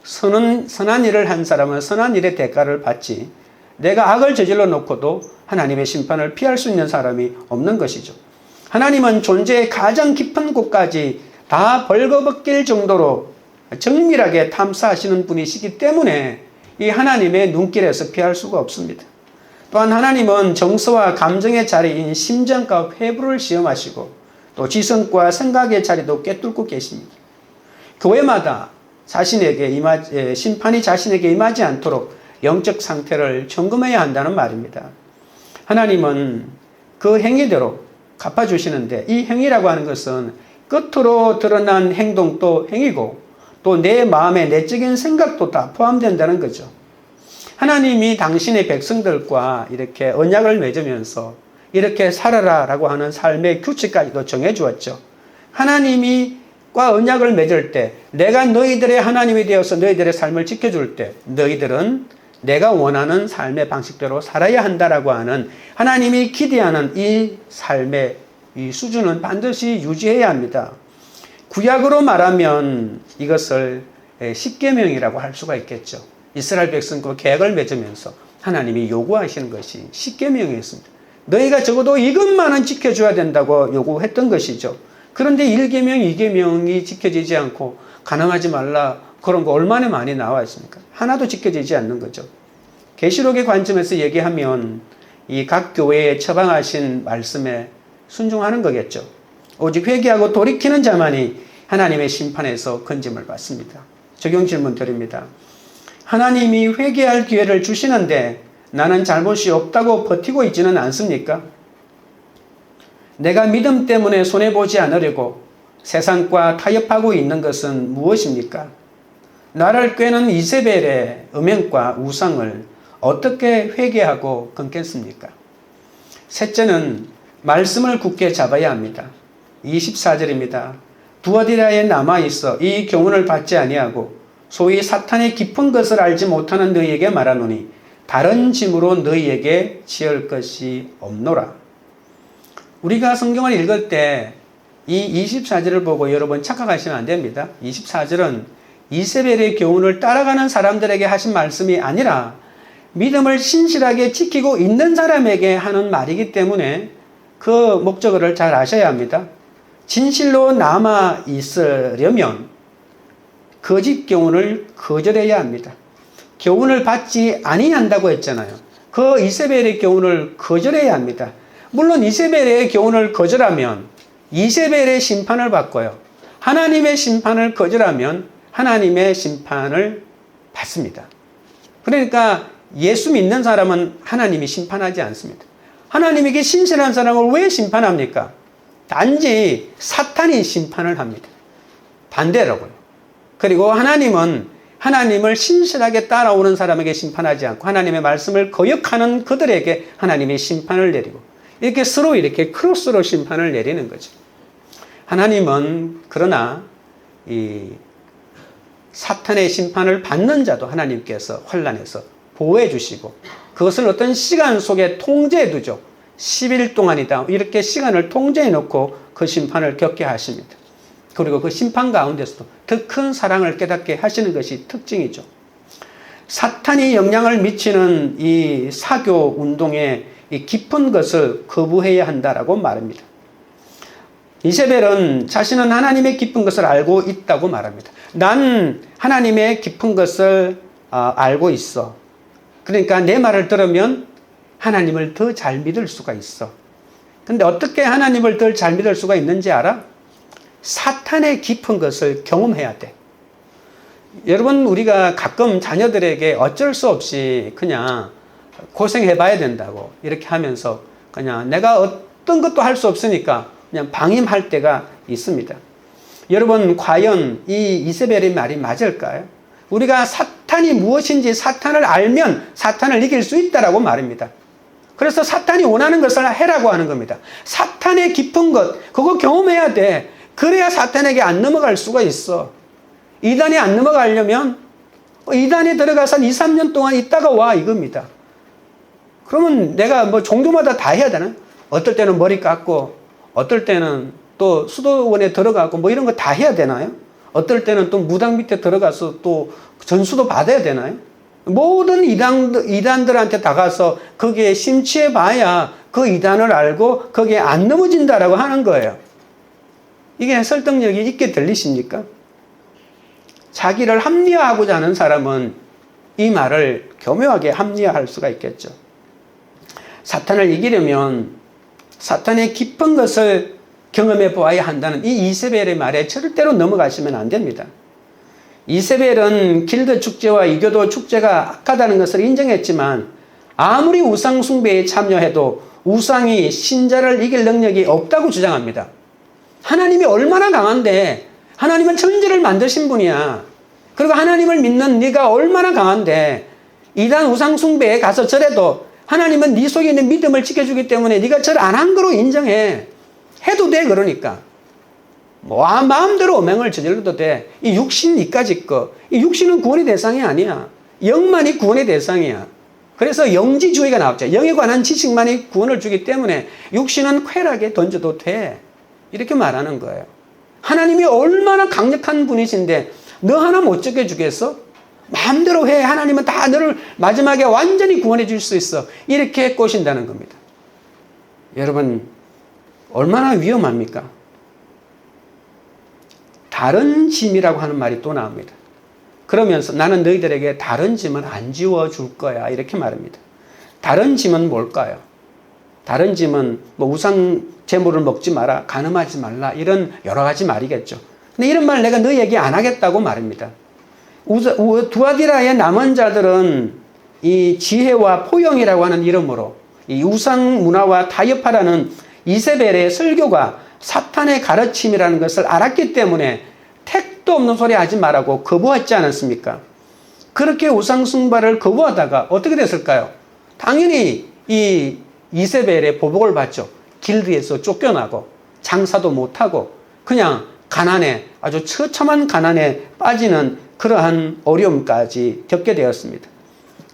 선한 일을 한 사람은 선한 일의 대가를 받지 내가 악을 저질러 놓고도 하나님의 심판을 피할 수 있는 사람이 없는 것이죠. 하나님은 존재의 가장 깊은 곳까지 다 벌거벗길 정도로 정밀하게 탐사하시는 분이시기 때문에 이 하나님의 눈길에서 피할 수가 없습니다. 또한 하나님은 정서와 감정의 자리인 심정과 회부를 시험하시고 또 지성과 생각의 자리도 꿰뚫고 계십니다. 교회마다 심판이 자신에게 임하지 않도록 영적 상태를 점검해야 한다는 말입니다. 하나님은 그 행위대로 갚아주시는데 이 행위라고 하는 것은 겉으로 드러난 행동도 행위고 또 내 마음의 내적인 생각도 다 포함된다는 거죠. 하나님이 당신의 백성들과 이렇게 언약을 맺으면서 이렇게 살아라라고 하는 삶의 규칙까지도 정해주었죠. 하나님과 언약을 맺을 때 내가 너희들의 하나님이 되어서 너희들의 삶을 지켜줄 때 너희들은 내가 원하는 삶의 방식대로 살아야 한다라고 하는 하나님이 기대하는 이 삶의 이 수준은 반드시 유지해야 합니다. 구약으로 말하면 이것을 십계명이라고 할 수가 있겠죠. 이스라엘 백성과 계약을 맺으면서 하나님이 요구하시는 것이 십계명이었습니다. 너희가 적어도 이것만은 지켜줘야 된다고 요구했던 것이죠. 그런데 1계명, 2계명이 지켜지지 않고 가늠하지 말라 그런 거 얼마나 많이 나와 있습니까? 하나도 지켜지지 않는 거죠. 계시록의 관점에서 얘기하면 이 각 교회에 처방하신 말씀에 순종하는 거겠죠. 오직 회개하고 돌이키는 자만이 하나님의 심판에서 건짐을 받습니다. 적용 질문 드립니다. 하나님이 회개할 기회를 주시는데 나는 잘못이 없다고 버티고 있지는 않습니까? 내가 믿음 때문에 손해보지 않으려고 세상과 타협하고 있는 것은 무엇입니까? 나를 꾀는 이세벨의 음행과 우상을 어떻게 회개하고 끊겠습니까? 셋째는 말씀을 굳게 잡아야 합니다. 24절입니다. 두아디라에 남아있어 이 교훈을 받지 아니하고 소위 사탄의 깊은 것을 알지 못하는 너희에게 말하노니 다른 짐으로 너희에게 지을 것이 없노라. 우리가 성경을 읽을 때 이 24절을 보고 여러분 착각하시면 안 됩니다. 24절은 이세벨의 교훈을 따라가는 사람들에게 하신 말씀이 아니라 믿음을 신실하게 지키고 있는 사람에게 하는 말이기 때문에 그 목적어를 잘 아셔야 합니다. 진실로 남아 있으려면 거짓 교훈을 거절해야 합니다. 교훈을 받지 아니한다고 했잖아요. 그 이세벨의 교훈을 거절해야 합니다. 물론 이세벨의 교훈을 거절하면 이세벨의 심판을 받고요. 하나님의 심판을 거절하면 하나님의 심판을 받습니다. 그러니까 예수 믿는 사람은 하나님이 심판하지 않습니다. 하나님에게 신실한 사람을 왜 심판합니까? 단지 사탄이 심판을 합니다. 반대라고요. 그리고 하나님은 하나님을 신실하게 따라오는 사람에게 심판하지 않고 하나님의 말씀을 거역하는 그들에게 하나님이 심판을 내리고 이렇게 서로 이렇게 크로스로 심판을 내리는 거죠. 하나님은 그러나 이 사탄의 심판을 받는 자도 하나님께서 환난에서 보호해 주시고 그것을 어떤 시간 속에 통제해 두죠. 10일 동안이다. 이렇게 시간을 통제해 놓고 그 심판을 겪게 하십니다. 그리고 그 심판 가운데서도 더 큰 사랑을 깨닫게 하시는 것이 특징이죠. 사탄이 영향을 미치는 이 사교 운동의 이 깊은 것을 거부해야 한다라고 말합니다. 이세벨은 자신은 하나님의 깊은 것을 알고 있다고 말합니다. 난 하나님의 깊은 것을 알고 있어. 그러니까 내 말을 들으면 하나님을 더 잘 믿을 수가 있어. 근데 어떻게 하나님을 더 잘 믿을 수가 있는지 알아? 사탄의 깊은 것을 경험해야 돼. 여러분, 우리가 가끔 자녀들에게 어쩔 수 없이 그냥 고생해 봐야 된다고 이렇게 하면서 그냥 내가 어떤 것도 할 수 없으니까 그냥 방임할 때가 있습니다. 여러분, 과연 이 이세벨의 말이 맞을까요? 우리가 사탄이 무엇인지 사탄을 알면 사탄을 이길 수 있다라고 말입니다. 그래서 사탄이 원하는 것을 해라고 하는 겁니다. 사탄의 깊은 것, 그거 경험해야 돼. 그래야 사탄에게 안 넘어갈 수가 있어. 이단에 안 넘어가려면 이단에 들어가서 한 2, 3년 동안 있다가 와 이겁니다. 그러면 내가 뭐 종교마다 다 해야 되나? 어떨 때는 머리 깎고 어떨 때는 또 수도원에 들어가고 뭐 이런 거 다 해야 되나요? 어떨 때는 또 무당 밑에 들어가서 또 전수도 받아야 되나요? 모든 이단들한테 다가서 거기에 심취해 봐야 그 이단을 알고 거기에 안 넘어진다라고 하는 거예요. 이게 설득력이 있게 들리십니까? 자기를 합리화하고자 하는 사람은 이 말을 교묘하게 합리화할 수가 있겠죠. 사탄을 이기려면 사탄의 깊은 것을 경험해 보아야 한다는 이 이세벨의 말에 절대로 넘어가시면 안 됩니다. 이세벨은 길드 축제와 이교도 축제가 악하다는 것을 인정했지만 아무리 우상 숭배에 참여해도 우상이 신자를 이길 능력이 없다고 주장합니다. 하나님이 얼마나 강한데, 하나님은 천지를 만드신 분이야. 그리고 하나님을 믿는 네가 얼마나 강한데 이단 우상 숭배에 가서 절해도 하나님은 네 속에 있는 믿음을 지켜주기 때문에 네가 절 안 한 거로 인정해. 해도 돼. 그러니까 마음대로 음행을 저질러도 돼. 이 육신 이까짓 거, 이 육신은 구원의 대상이 아니야. 영만이 구원의 대상이야. 그래서 영지주의가 나왔죠. 영에 관한 지식만이 구원을 주기 때문에 육신은 쾌락에 던져도 돼. 이렇게 말하는 거예요. 하나님이 얼마나 강력한 분이신데 너 하나 못 지켜주겠어? 마음대로 해. 하나님은 다 너를 마지막에 완전히 구원해 줄 수 있어. 이렇게 꼬신다는 겁니다. 여러분, 얼마나 위험합니까? 다른 짐이라고 하는 말이 또 나옵니다. 그러면서 나는 너희들에게 다른 짐은 안 지워줄 거야. 이렇게 말합니다. 다른 짐은 뭘까요? 다른 짐은 뭐 우상 제물을 먹지 마라, 간음하지 말라, 이런 여러 가지 말이겠죠. 근데 이런 말 내가 너희에게 안 하겠다고 말입니다. 두아디라의 남은 자들은 이 지혜와 포용이라고 하는 이름으로 이 우상 문화와 타협하라는 이세벨의 설교가 사탄의 가르침이라는 것을 알았기 때문에 택도 없는 소리 하지 말라고 거부하지 않았습니까? 그렇게 우상 숭배를 거부하다가 어떻게 됐을까요? 당연히 이 이세벨의 보복을 받죠. 길드에서 쫓겨나고 장사도 못하고 그냥 가난에, 아주 처참한 가난에 빠지는 그러한 어려움까지 겪게 되었습니다.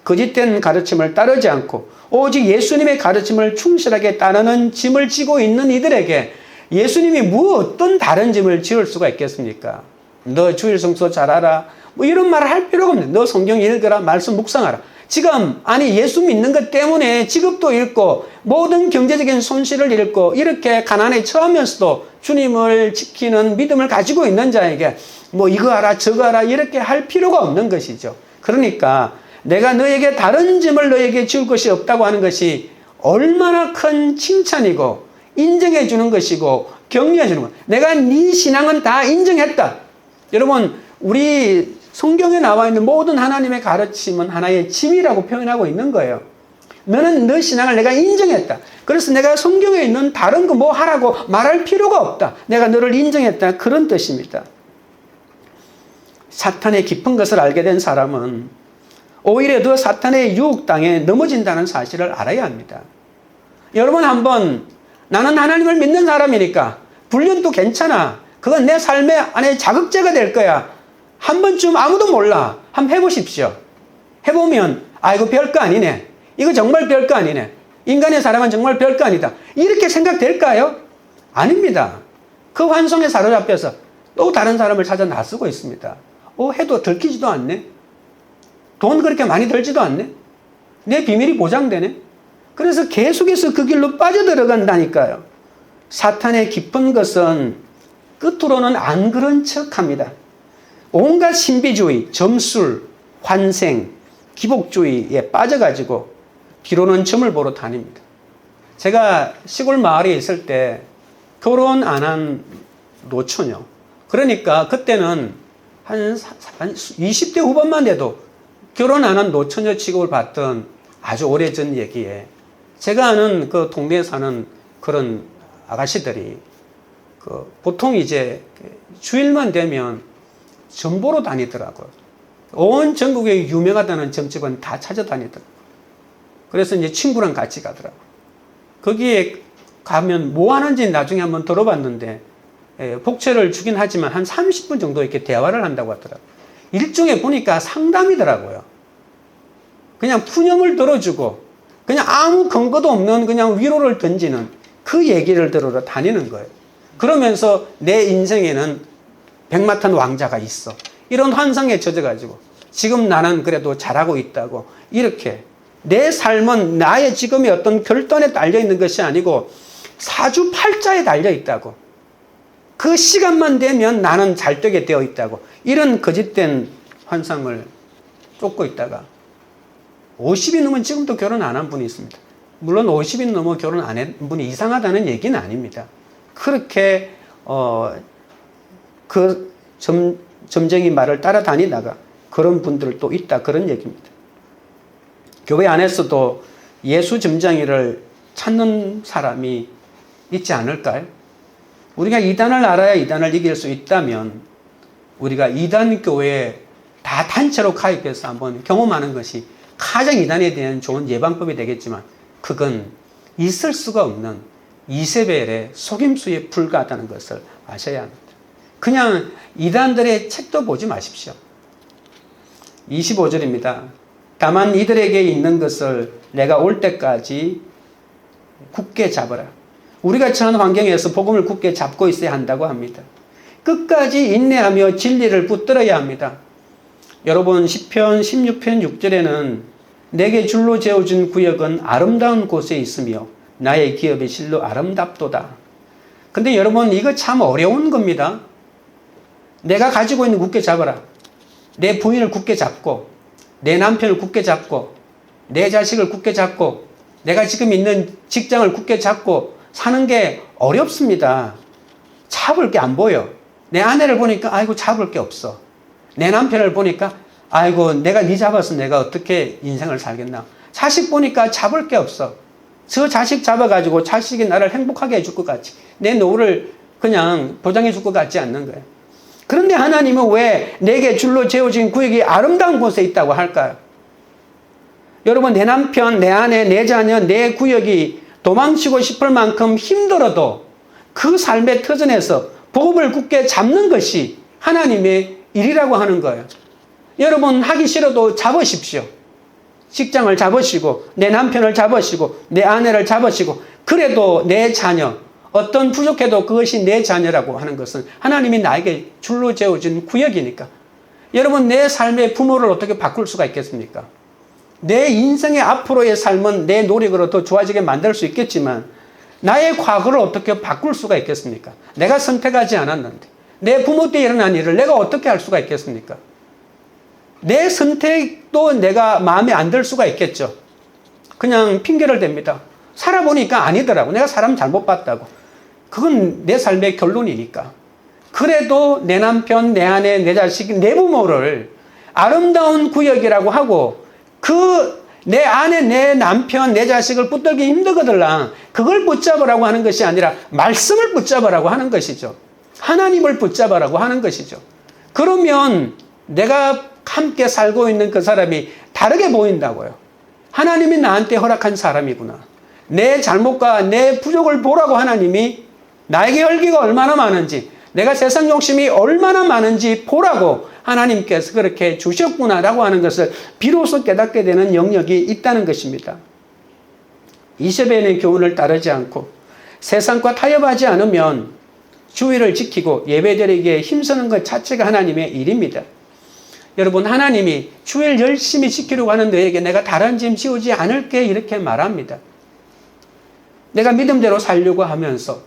거짓된 가르침을 따르지 않고 오직 예수님의 가르침을 충실하게 따르는 짐을 지고 있는 이들에게 예수님이 어떤 다른 짐을 지을 수가 있겠습니까? 너 주일 성수 잘하라, 뭐 이런 말을 할 필요가 없네. 너 성경 읽어라, 말씀 묵상하라. 지금 아니 예수 믿는 것 때문에 직업도 잃고 모든 경제적인 손실을 잃고 이렇게 가난에 처하면서도 주님을 지키는 믿음을 가지고 있는 자에게 뭐 이거 하라 저거 하라 이렇게 할 필요가 없는 것이죠. 그러니까 내가 너에게 다른 짐을 너에게 지울 것이 없다고 하는 것이 얼마나 큰 칭찬이고 인정해 주는 것이고 격려해 주는 것. 내가 네 신앙은 다 인정했다. 여러분, 우리 성경에 나와 있는 모든 하나님의 가르침은 하나의 짐이라고 표현하고 있는 거예요. 너는 너 신앙을 내가 인정했다. 그래서 내가 성경에 있는 다른 거 뭐 하라고 말할 필요가 없다. 내가 너를 인정했다. 그런 뜻입니다. 사탄의 깊은 것을 알게 된 사람은 오히려 더 사탄의 유혹 땅에 넘어진다는 사실을 알아야 합니다. 여러분, 한번 나는 하나님을 믿는 사람이니까 불륜도 괜찮아. 그건 내 삶의 안에 자극제가 될 거야. 한 번쯤 아무도 몰라. 한번 해보십시오. 해보면 이거 별거 아니네. 이거 정말 별거 아니네. 인간의 사랑은 정말 별거 아니다. 이렇게 생각될까요? 아닙니다. 그 환상에 사로잡혀서 또 다른 사람을 찾아 나서고 있습니다. 해도 들키지도 않네. 돈 그렇게 많이 들지도 않네. 내 비밀이 보장되네. 그래서 계속해서 그 길로 빠져들어간다니까요. 사탄의 깊은 것은 끝으로는 안 그런 척합니다. 온갖 신비주의, 점술, 환생, 기복주의에 빠져가지고 비로는 점을 보러 다닙니다. 제가 시골 마을에 있을 때 결혼 안 한 노처녀. 그러니까 그때는 한 20대 후반만 돼도 결혼 안 한 노처녀 취급을 받던 아주 오래전 얘기에 제가 아는 그 동네에 사는 그런 아가씨들이 보통 이제 주일만 되면 점 보러 다니더라고요. 온 전국에 유명하다는 점집은 다 찾아다니더라고요. 그래서 이제 친구랑 같이 가더라고요. 거기에 가면 뭐 하는지 나중에 한번 들어봤는데, 복채를 주긴 하지만 한 30분 정도 이렇게 대화를 한다고 하더라고요. 일종의 보니까 상담이더라고요. 그냥 푸념을 들어주고, 그냥 아무 근거도 없는 그냥 위로를 던지는 그 얘기를 들으러 다니는 거예요. 그러면서 내 인생에는 백마탄 왕자가 있어. 이런 환상에 젖어가지고 지금 나는 그래도 잘하고 있다고, 이렇게 내 삶은 나의 지금의 어떤 결단에 달려있는 것이 아니고 사주팔자에 달려있다고, 그 시간만 되면 나는 잘 되게 되어 있다고, 이런 거짓된 환상을 쫓고 있다가 50이 넘은 지금도 결혼 안 한 분이 있습니다. 물론 50이 넘어 결혼 안 한 분이 이상하다는 얘기는 아닙니다. 그렇게 그 점쟁이 말을 따라다니다가 그런 분들도 있다, 그런 얘기입니다. 교회 안에서도 예수 점쟁이를 찾는 사람이 있지 않을까요? 우리가 이단을 알아야 이단을 이길 수 있다면 우리가 이단 교회에 다 단체로 가입해서 한번 경험하는 것이 가장 이단에 대한 좋은 예방법이 되겠지만, 그건 있을 수가 없는 이세벨의 속임수에 불과하다는 것을 아셔야 합니다. 그냥 이단들의 책도 보지 마십시오. 25절입니다. 다만 이들에게 있는 것을 내가 올 때까지 굳게 잡으라. 우리가 처한 환경에서 복음을 굳게 잡고 있어야 한다고 합니다. 끝까지 인내하며 진리를 붙들어야 합니다. 여러분, 시편 16편 6절에는 내게 줄로 재어준 구역은 아름다운 곳에 있으며 나의 기업이 실로 아름답도다. 근데 여러분, 이거 참 어려운 겁니다. 내가 가지고 있는 굳게 잡아라. 내 부인을 굳게 잡고, 내 남편을 굳게 잡고, 내 자식을 굳게 잡고, 내가 지금 있는 직장을 굳게 잡고 사는 게 어렵습니다. 잡을 게 안 보여. 내 아내를 보니까 아이고 잡을 게 없어. 내 남편을 보니까 아이고 내가 네 잡아서 내가 어떻게 인생을 살겠나. 자식 보니까 잡을 게 없어. 저 자식 잡아가지고 자식이 나를 행복하게 해줄 것 같지, 내 노후를 그냥 보장해 줄 것 같지 않는 거예요. 그런데 하나님은 왜 내게 줄로 재어진 구역이 아름다운 곳에 있다고 할까요? 여러분, 내 남편, 내 아내, 내 자녀, 내 구역이 도망치고 싶을 만큼 힘들어도 그 삶의 터전에서 복음을 굳게 잡는 것이 하나님의 일이라고 하는 거예요. 여러분, 하기 싫어도 잡으십시오. 직장을 잡으시고, 내 남편을 잡으시고, 내 아내를 잡으시고, 그래도 내 자녀, 어떤 부족해도 그것이 내 자녀라고 하는 것은 하나님이 나에게 줄로 재어준 구역이니까. 여러분, 내 삶의 부모를 어떻게 바꿀 수가 있겠습니까? 내 인생의 앞으로의 삶은 내 노력으로 더 좋아지게 만들 수 있겠지만 나의 과거를 어떻게 바꿀 수가 있겠습니까? 내가 선택하지 않았는데 내 부모 때 일어난 일을 내가 어떻게 할 수가 있겠습니까? 내 선택도 내가 마음에 안 들 수가 있겠죠. 그냥 핑계를 댑니다. 살아보니까 아니더라고. 내가 사람 잘못 봤다고. 그건 내 삶의 결론이니까. 그래도 내 남편, 내 아내, 내 자식, 내 부모를 아름다운 구역이라고 하고 내 아내, 내 남편, 내 자식을 붙들기 힘들거들랑 그걸 붙잡으라고 하는 것이 아니라 말씀을 붙잡으라고 하는 것이죠. 하나님을 붙잡으라고 하는 것이죠. 그러면 내가 함께 살고 있는 그 사람이 다르게 보인다고요. 하나님이 나한테 허락한 사람이구나. 내 잘못과 내 부족을 보라고 하나님이 나에게 열기가 얼마나 많은지, 내가 세상 욕심이 얼마나 많은지 보라고 하나님께서 그렇게 주셨구나라고 하는 것을 비로소 깨닫게 되는 영역이 있다는 것입니다. 이세벨의 교훈을 따르지 않고 세상과 타협하지 않으면 주의를 지키고 예배드리기에 힘쓰는 것 자체가 하나님의 일입니다. 여러분, 하나님이 주의를 열심히 지키려고 하는 너에게 내가 다른 짐 지우지 않을게 이렇게 말합니다. 내가 믿음대로 살려고 하면서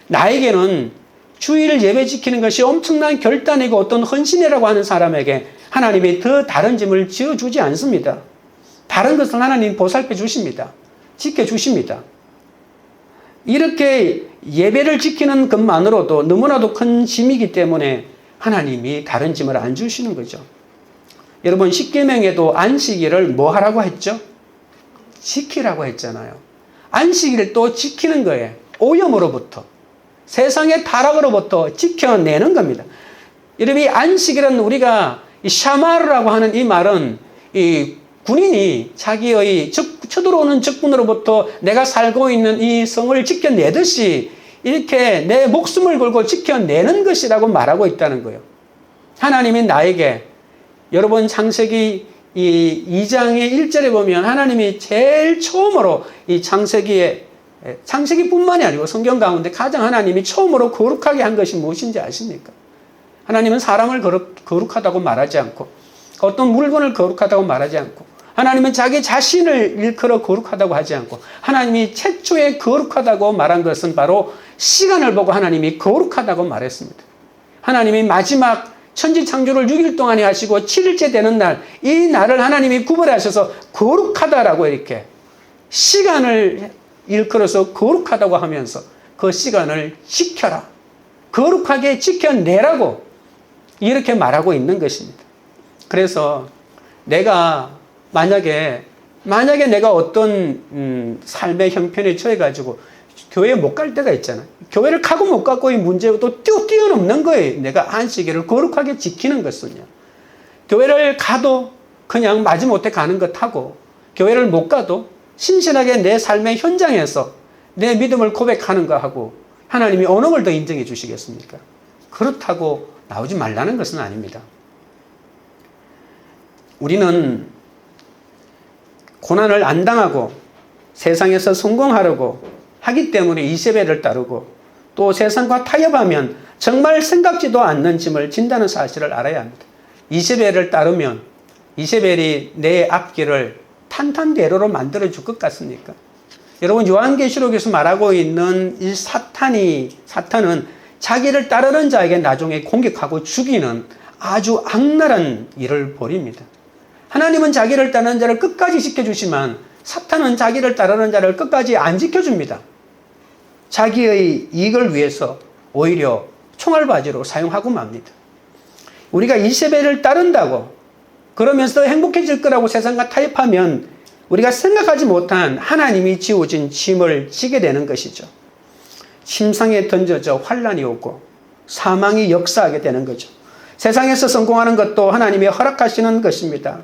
나에게는 주의를 예배 지키는 것이 엄청난 결단이고 어떤 헌신이라고 하는 사람에게 하나님이 더 다른 짐을 지어주지 않습니다. 다른 것은 하나님 보살펴 주십니다. 지켜주십니다. 이렇게 예배를 지키는 것만으로도 너무나도 큰 짐이기 때문에 하나님이 다른 짐을 안 주시는 거죠. 여러분, 십계명에도 안식일을 뭐 하라고 했죠? 지키라고 했잖아요. 안식일을 또 지키는 거예요. 오염으로부터, 세상의 타락으로부터 지켜내는 겁니다. 여러분, 이 안식일은 우리가 이 샤마르라고 하는 이 말은 이 군인이 자기의 쳐들어오는 적군으로부터 내가 살고 있는 이 성을 지켜내듯이 이렇게 내 목숨을 걸고 지켜내는 것이라고 말하고 있다는 거예요. 하나님이 나에게, 여러분 창세기 이 2장의 1절에 보면 하나님이 제일 처음으로 이 창세기뿐만이 아니고 성경 가운데 가장 하나님이 처음으로 거룩하게 한 것이 무엇인지 아십니까? 하나님은 사람을 거룩하다고 말하지 않고 어떤 물건을 거룩하다고 말하지 않고 하나님은 자기 자신을 일컬어 거룩하다고 하지 않고 하나님이 최초에 거룩하다고 말한 것은 바로 시간을 보고 하나님이 거룩하다고 말했습니다. 하나님이 마지막 천지 창조를 6일 동안에 하시고 7일째 되는 날, 이 날을 하나님이 구별하셔서 거룩하다라고 이렇게 시간을 일컬어서 거룩하다고 하면서 그 시간을 지켜라, 거룩하게 지켜내라고 이렇게 말하고 있는 것입니다. 그래서 내가 만약에 내가 어떤 삶의 형편에 처해가지고 교회에 못 갈 때가 있잖아요. 교회를 가고 못 가고 이 문제로 또 뛰어넘는 거예요. 내가 안식일을 거룩하게 지키는 것은요. 교회를 가도 그냥 마지못해 가는 것하고 교회를 못 가도 신실하게 내 삶의 현장에서 내 믿음을 고백하는 것하고 하나님이 어느 걸 더 인정해 주시겠습니까? 그렇다고 나오지 말라는 것은 아닙니다. 우리는 고난을 안 당하고 세상에서 성공하려고 하기 때문에 이세벨을 따르고 또 세상과 타협하면 정말 생각지도 않는 짐을 진다는 사실을 알아야 합니다. 이세벨을 따르면 이세벨이 내 앞길을 탄탄대로로 만들어줄 것 같습니까? 여러분 요한계시록에서 말하고 있는 이 사탄은 자기를 따르는 자에게 나중에 공격하고 죽이는 아주 악랄한 일을 벌입니다. 하나님은 자기를 따르는 자를 끝까지 지켜주시지만 사탄은 자기를 따르는 자를 끝까지 안 지켜줍니다. 자기의 이익을 위해서 오히려 총알바지로 사용하고 맙니다. 우리가 이세벨을 따른다고 그러면서 행복해질 거라고 세상과 타협하면 우리가 생각하지 못한 하나님이 지어진 짐을 지게 되는 것이죠. 심상에 던져져 환란이 오고 사망이 역사하게 되는 거죠. 세상에서 성공하는 것도 하나님이 허락하시는 것입니다.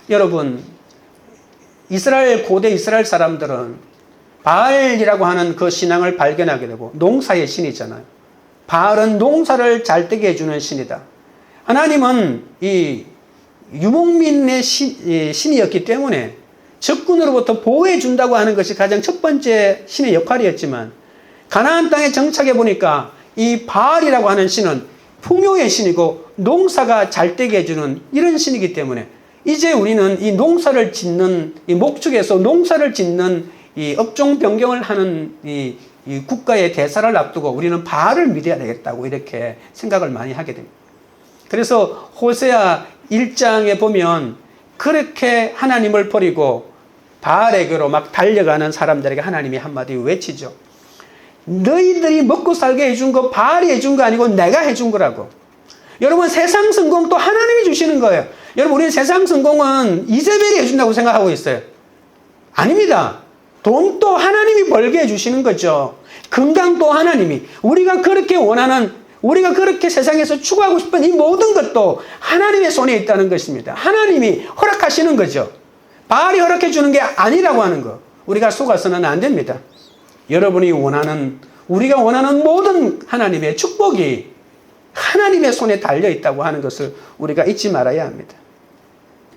여러분, 고대 이스라엘 사람들은 바알이라고 하는 그 신앙을 발견하게 되고 농사의 신이잖아요. 바알은 농사를 잘 되게 해주는 신이다. 하나님은 이 유목민의 신이었기 때문에 적군으로부터 보호해 준다고 하는 것이 가장 첫 번째 신의 역할이었지만 가나안 땅에 정착해 보니까 이 바알이라고 하는 신은 풍요의 신이고 농사가 잘 되게 해주는 이런 신이기 때문에 이제 우리는 이 농사를 짓는 이 목축에서 농사를 짓는 이 업종 변경을 하는 이 국가의 대사를 앞두고 우리는 바알을 믿어야 되겠다고 이렇게 생각을 많이 하게 됩니다. 그래서 호세아 1장에 보면 그렇게 하나님을 버리고 바알에게로 막 달려가는 사람들에게 하나님이 한마디 외치죠. 너희들이 먹고 살게 해준 거 바알이 해준 거 아니고 내가 해준 거라고. 여러분, 세상 성공도 하나님이 주시는 거예요. 여러분, 우리는 세상 성공은 이세벨이 해준다고 생각하고 있어요. 아닙니다. 돈도 하나님이 벌게 해주시는 거죠. 건강도 하나님이, 우리가 그렇게 세상에서 추구하고 싶은 이 모든 것도 하나님의 손에 있다는 것입니다. 하나님이 허락하시는 거죠. 바알이 허락해 주는 게 아니라고 하는 거. 우리가 속아서는 안 됩니다. 우리가 원하는 모든 하나님의 축복이 하나님의 손에 달려 있다고 하는 것을 우리가 잊지 말아야 합니다.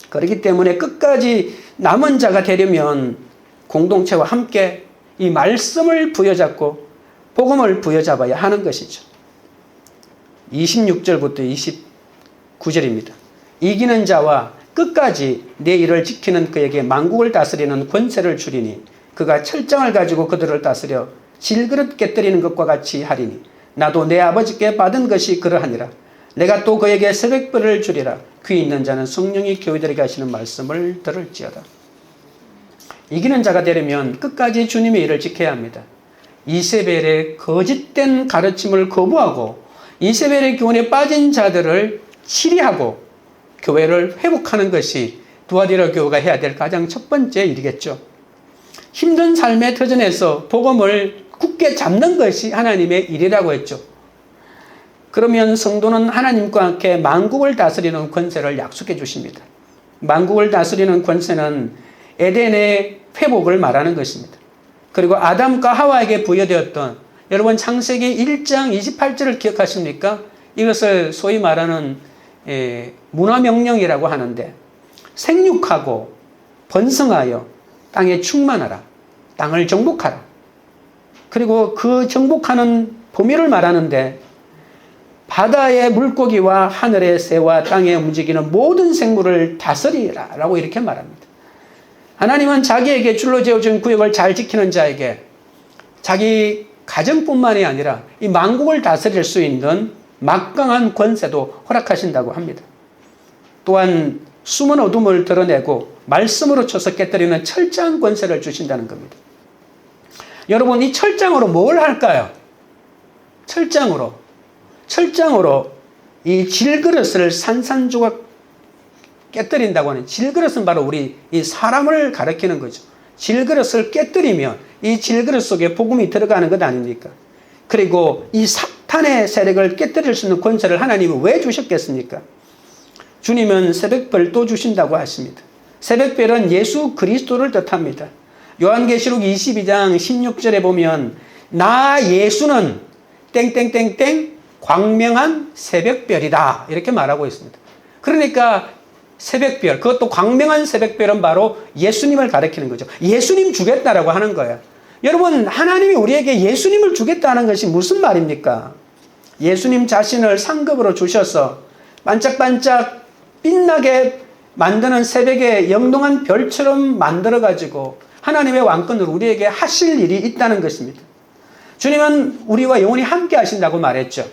그렇기 때문에 끝까지 남은 자가 되려면 공동체와 함께 이 말씀을 부여잡고 복음을 부여잡아야 하는 것이죠. 26절부터 29절입니다. 이기는 자와 끝까지 내 일을 지키는 그에게 만국을 다스리는 권세를 주리니 그가 철장을 가지고 그들을 다스려 질그릇 깨뜨리는 것과 같이 하리니 나도 내 아버지께 받은 것이 그러하니라. 내가 또 그에게 새벽별을 주리라. 귀 있는 자는 성령이 교회들에게 하시는 말씀을 들을지어다. 이기는 자가 되려면 끝까지 주님의 일을 지켜야 합니다. 이세벨의 거짓된 가르침을 거부하고 이세벨의 교훈에 빠진 자들을 치리하고 교회를 회복하는 것이 두아디라 교회가 해야 될 가장 첫 번째 일이겠죠. 힘든 삶의 터전에서 복음을 굳게 잡는 것이 하나님의 일이라고 했죠. 그러면 성도는 하나님과 함께 만국을 다스리는 권세를 약속해 주십니다. 만국을 다스리는 권세는 에덴의 회복을 말하는 것입니다. 그리고 아담과 하와에게 부여되었던, 여러분 창세기 1장 28절을 기억하십니까? 이것을 소위 말하는 문화명령이라고 하는데, 생육하고 번성하여 땅에 충만하라, 땅을 정복하라. 그리고 그 정복하는 범위를 말하는데, 바다의 물고기와 하늘의 새와 땅에 움직이는 모든 생물을 다스리라 라고 이렇게 말합니다. 하나님은 자기에게 줄로 지어준 구역을 잘 지키는 자에게 자기 가정뿐만이 아니라 이 만국을 다스릴 수 있는 막강한 권세도 허락하신다고 합니다. 또한 숨은 어둠을 드러내고 말씀으로 쳐서 깨뜨리는 철저한 권세를 주신다는 겁니다. 여러분, 이 철장으로 뭘 할까요? 철장으로 이 질그릇을 산산조각 깨뜨린다고 하는, 질그릇은 바로 우리 이 사람을 가리키는 거죠. 질그릇을 깨뜨리면 이 질그릇 속에 복음이 들어가는 것 아닙니까? 그리고 이 사탄의 세력을 깨뜨릴 수 있는 권세를 하나님은 왜 주셨겠습니까? 주님은 새벽별도 주신다고 하십니다. 새벽별은 예수 그리스도를 뜻합니다. 요한계시록 22장 16절에 보면 나 예수는 땡땡땡땡 광명한 새벽별이다 이렇게 말하고 있습니다. 그러니까 새벽별, 그것도 광명한 새벽별은 바로 예수님을 가리키는 거죠. 예수님 주겠다라고 하는 거예요. 여러분, 하나님이 우리에게 예수님을 주겠다는 것이 무슨 말입니까? 예수님 자신을 상급으로 주셔서 반짝반짝 빛나게 만드는 새벽의 영롱한 별처럼 만들어가지고 하나님의 왕권으로 우리에게 하실 일이 있다는 것입니다. 주님은 우리와 영원히 함께 하신다고 말했죠.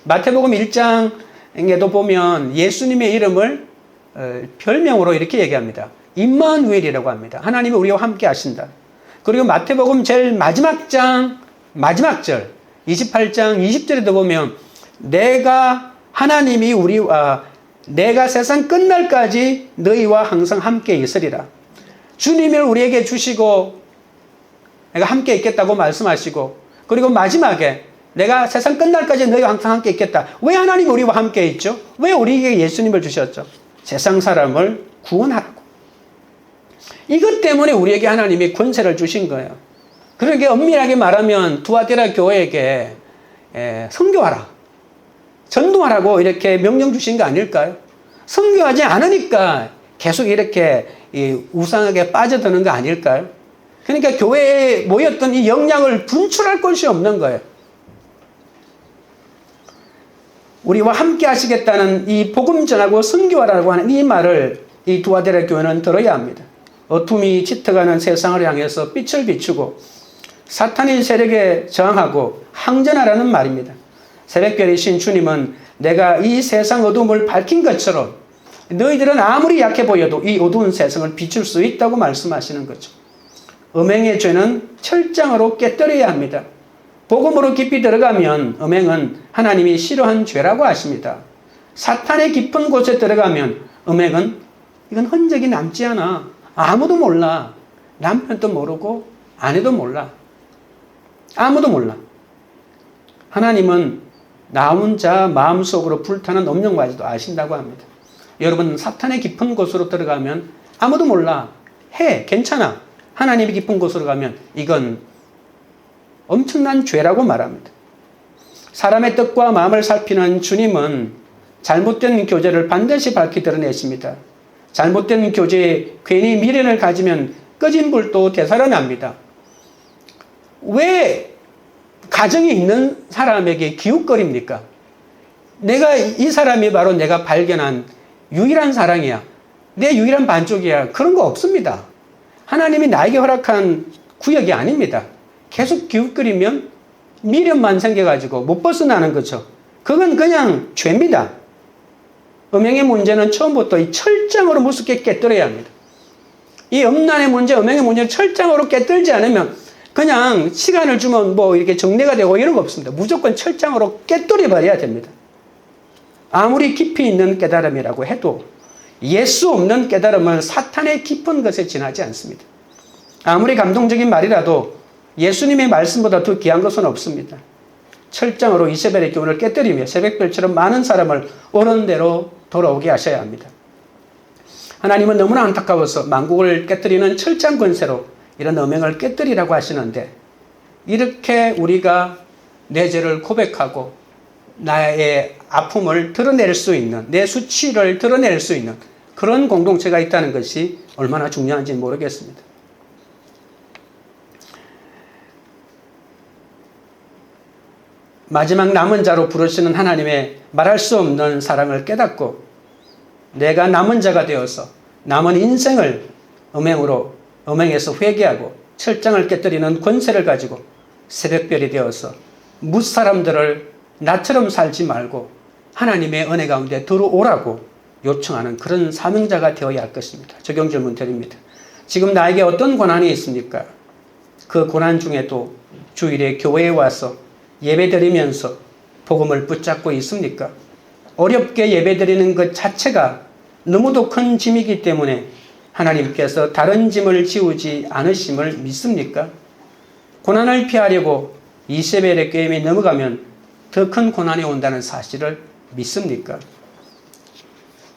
마태복음 1장에도 보면 예수님의 이름을 별명으로 이렇게 얘기합니다. 임마누엘이라고 합니다. 하나님이 우리와 함께 하신다. 그리고 마태복음 제일 마지막 장 마지막 절 28장 20절에도 보면 내가 세상 끝날까지 너희와 항상 함께 있으리라. 주님을 우리에게 주시고 내가 함께 있겠다고 말씀하시고, 그리고 마지막에 내가 세상 끝날까지 너희와 항상 함께 있겠다. 왜 하나님 우리와 함께 있죠? 왜 우리에게 예수님을 주셨죠? 세상 사람을 구원하라고. 이것 때문에 우리에게 하나님이 권세를 주신 거예요. 그러니까 엄밀하게 말하면 두아디라 교회에게 선교하라, 전도하라고 이렇게 명령 주신 거 아닐까요? 선교하지 않으니까 계속 이렇게 우상하게 빠져드는 거 아닐까요? 그러니까 교회에 모였던 이 영향을 분출할 곳이 없는 거예요. 우리와 함께 하시겠다는 이 복음 전하고 선교하라고 하는 이 말을 이 두아디라 교회는 들어야 합니다. 어둠이 짙어가는 세상을 향해서 빛을 비추고 사탄의 세력에 저항하고 항전하라는 말입니다. 새벽별이신 주님은 내가 이 세상 어둠을 밝힌 것처럼 너희들은 아무리 약해 보여도 이 어두운 세상을 비출 수 있다고 말씀하시는 거죠. 음행의 죄는 철장으로 깨뜨려야 합니다. 복음으로 깊이 들어가면 음행은 하나님이 싫어한 죄라고 하십니다. 사탄의 깊은 곳에 들어가면 음행은 이건 흔적이 남지 않아. 아무도 몰라. 남편도 모르고 아내도 몰라. 아무도 몰라. 하나님은 나 혼자 마음속으로 불타는 음욕마저도 아신다고 합니다. 여러분, 사탄의 깊은 곳으로 들어가면 아무도 몰라. 괜찮아. 하나님이 깊은 곳으로 가면 이건 엄청난 죄라고 말합니다. 사람의 뜻과 마음을 살피는 주님은 잘못된 교제를 반드시 밝히 드러내십니다. 잘못된 교제에 괜히 미련을 가지면 꺼진 불도 되살아납니다. 왜 가정이 있는 사람에게 기웃거립니까? 이 사람이 바로 내가 발견한 유일한 사랑이야. 내 유일한 반쪽이야. 그런 거 없습니다. 하나님이 나에게 허락한 구역이 아닙니다. 계속 기웃거리면 미련만 생겨가지고 못 벗어나는 거죠. 그건 그냥 죄입니다. 음행의 문제는 처음부터 이 철장으로 무섭게 깨뜨려야 합니다. 이 음란의 문제, 음행의 문제를 철장으로 깨뜨리지 않으면 그냥 시간을 주면 뭐 이렇게 정리가 되고 이런 거 없습니다. 무조건 철장으로 깨뜨려 버려야 됩니다. 아무리 깊이 있는 깨달음이라고 해도 예수 없는 깨달음은 사탄의 깊은 것에 지나지 않습니다. 아무리 감동적인 말이라도 예수님의 말씀보다 더 귀한 것은 없습니다. 철장으로 이세벨의 교훈을 깨뜨리며 새벽별처럼 많은 사람을 옳은 대로 돌아오게 하셔야 합니다. 하나님은 너무나 안타까워서 만국을 깨뜨리는 철장 권세로 이런 음행을 깨뜨리라고 하시는데, 이렇게 우리가 내 죄를 고백하고 나의 아픔을 드러낼 수 있는, 내 수치를 드러낼 수 있는 그런 공동체가 있다는 것이 얼마나 중요한지 모르겠습니다. 마지막 남은 자로 부르시는 하나님의 말할 수 없는 사랑을 깨닫고 내가 남은 자가 되어서 남은 인생을 음행에서 회개하고 철장을 깨뜨리는 권세를 가지고 새벽별이 되어서 무사람들을 나처럼 살지 말고 하나님의 은혜 가운데 들어오라고 요청하는 그런 사명자가 되어야 할 것입니다. 적용 질문 드립니다. 지금 나에게 어떤 고난이 있습니까? 그 고난 중에도 주일에 교회에 와서 예배드리면서 복음을 붙잡고 있습니까? 어렵게 예배드리는 것 자체가 너무도 큰 짐이기 때문에 하나님께서 다른 짐을 지우지 않으심을 믿습니까? 고난을 피하려고 이세벨의 게임에 넘어가면 더 큰 고난이 온다는 사실을 믿습니까?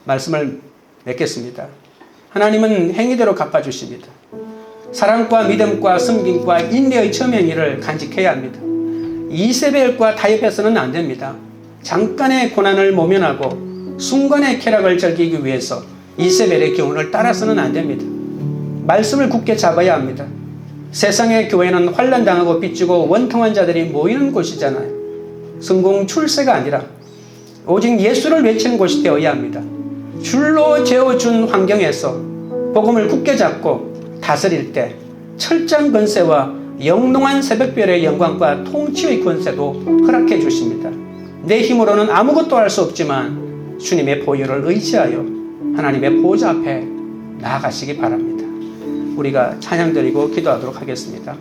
말씀을 맺겠습니다. 하나님은 행위대로 갚아주십니다. 사랑과 믿음과 섬김과 인내의 첨예를 간직해야 합니다. 이세벨과 타협해서는 안 됩니다. 잠깐의 고난을 모면하고 순간의 쾌락을 즐기기 위해서 이세벨의 교훈을 따라서는 안 됩니다. 말씀을 굳게 잡아야 합니다. 세상의 교회는 환난당하고 빚지고 원통한 자들이 모이는 곳이잖아요. 성공 출세가 아니라 오직 예수를 외치는 곳이 되어야 합니다. 줄로 재어준 환경에서 복음을 굳게 잡고 다스릴 때 철장 권세와 영롱한 새벽별의 영광과 통치의 권세도 허락해 주십니다. 내 힘으로는 아무것도 할 수 없지만 주님의 보혈을 의지하여 하나님의 보좌 앞에 나아가시기 바랍니다. 우리가 찬양 드리고 기도하도록 하겠습니다.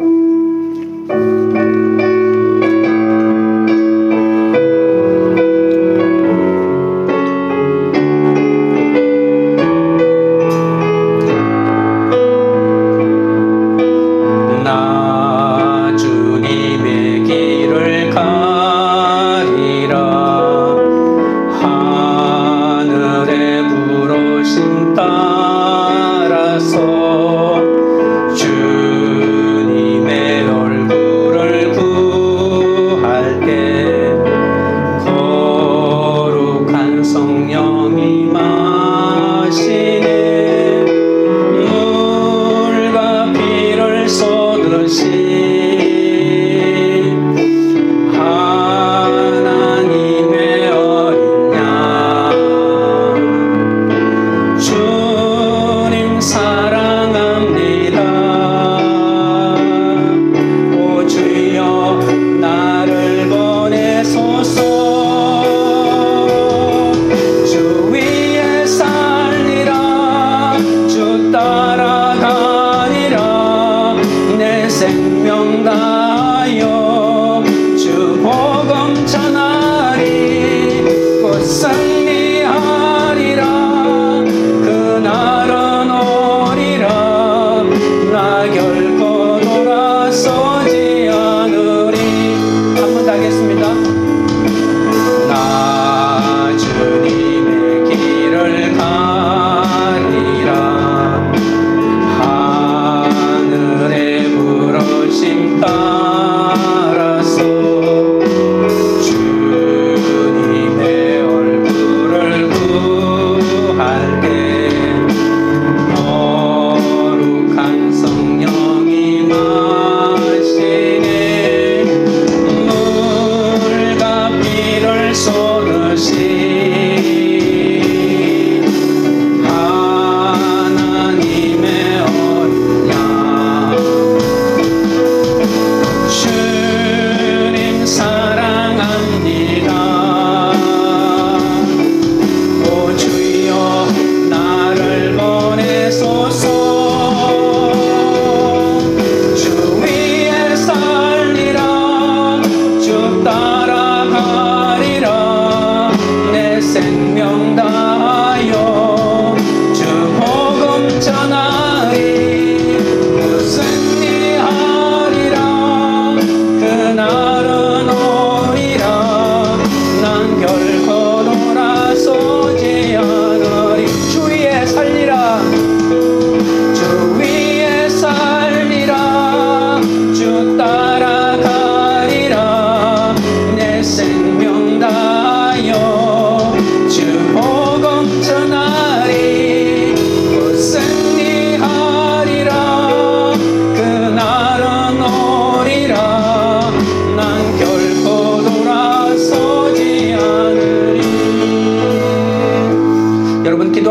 그날은 오리라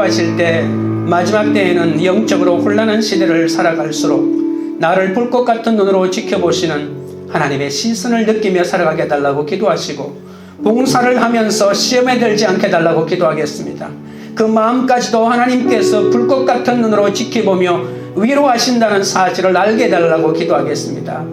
기도하실 때 마지막 때에는 영적으로 혼란한 시대를 살아갈수록 나를 불꽃 같은 눈으로 지켜보시는 하나님의 시선을 느끼며 살아가게 해달라고 기도하시고, 봉사를 하면서 시험에 들지 않게 해달라고 기도하겠습니다. 그 마음까지도 하나님께서 불꽃 같은 눈으로 지켜보며 위로하신다는 사실을 알게 해달라고 기도하겠습니다.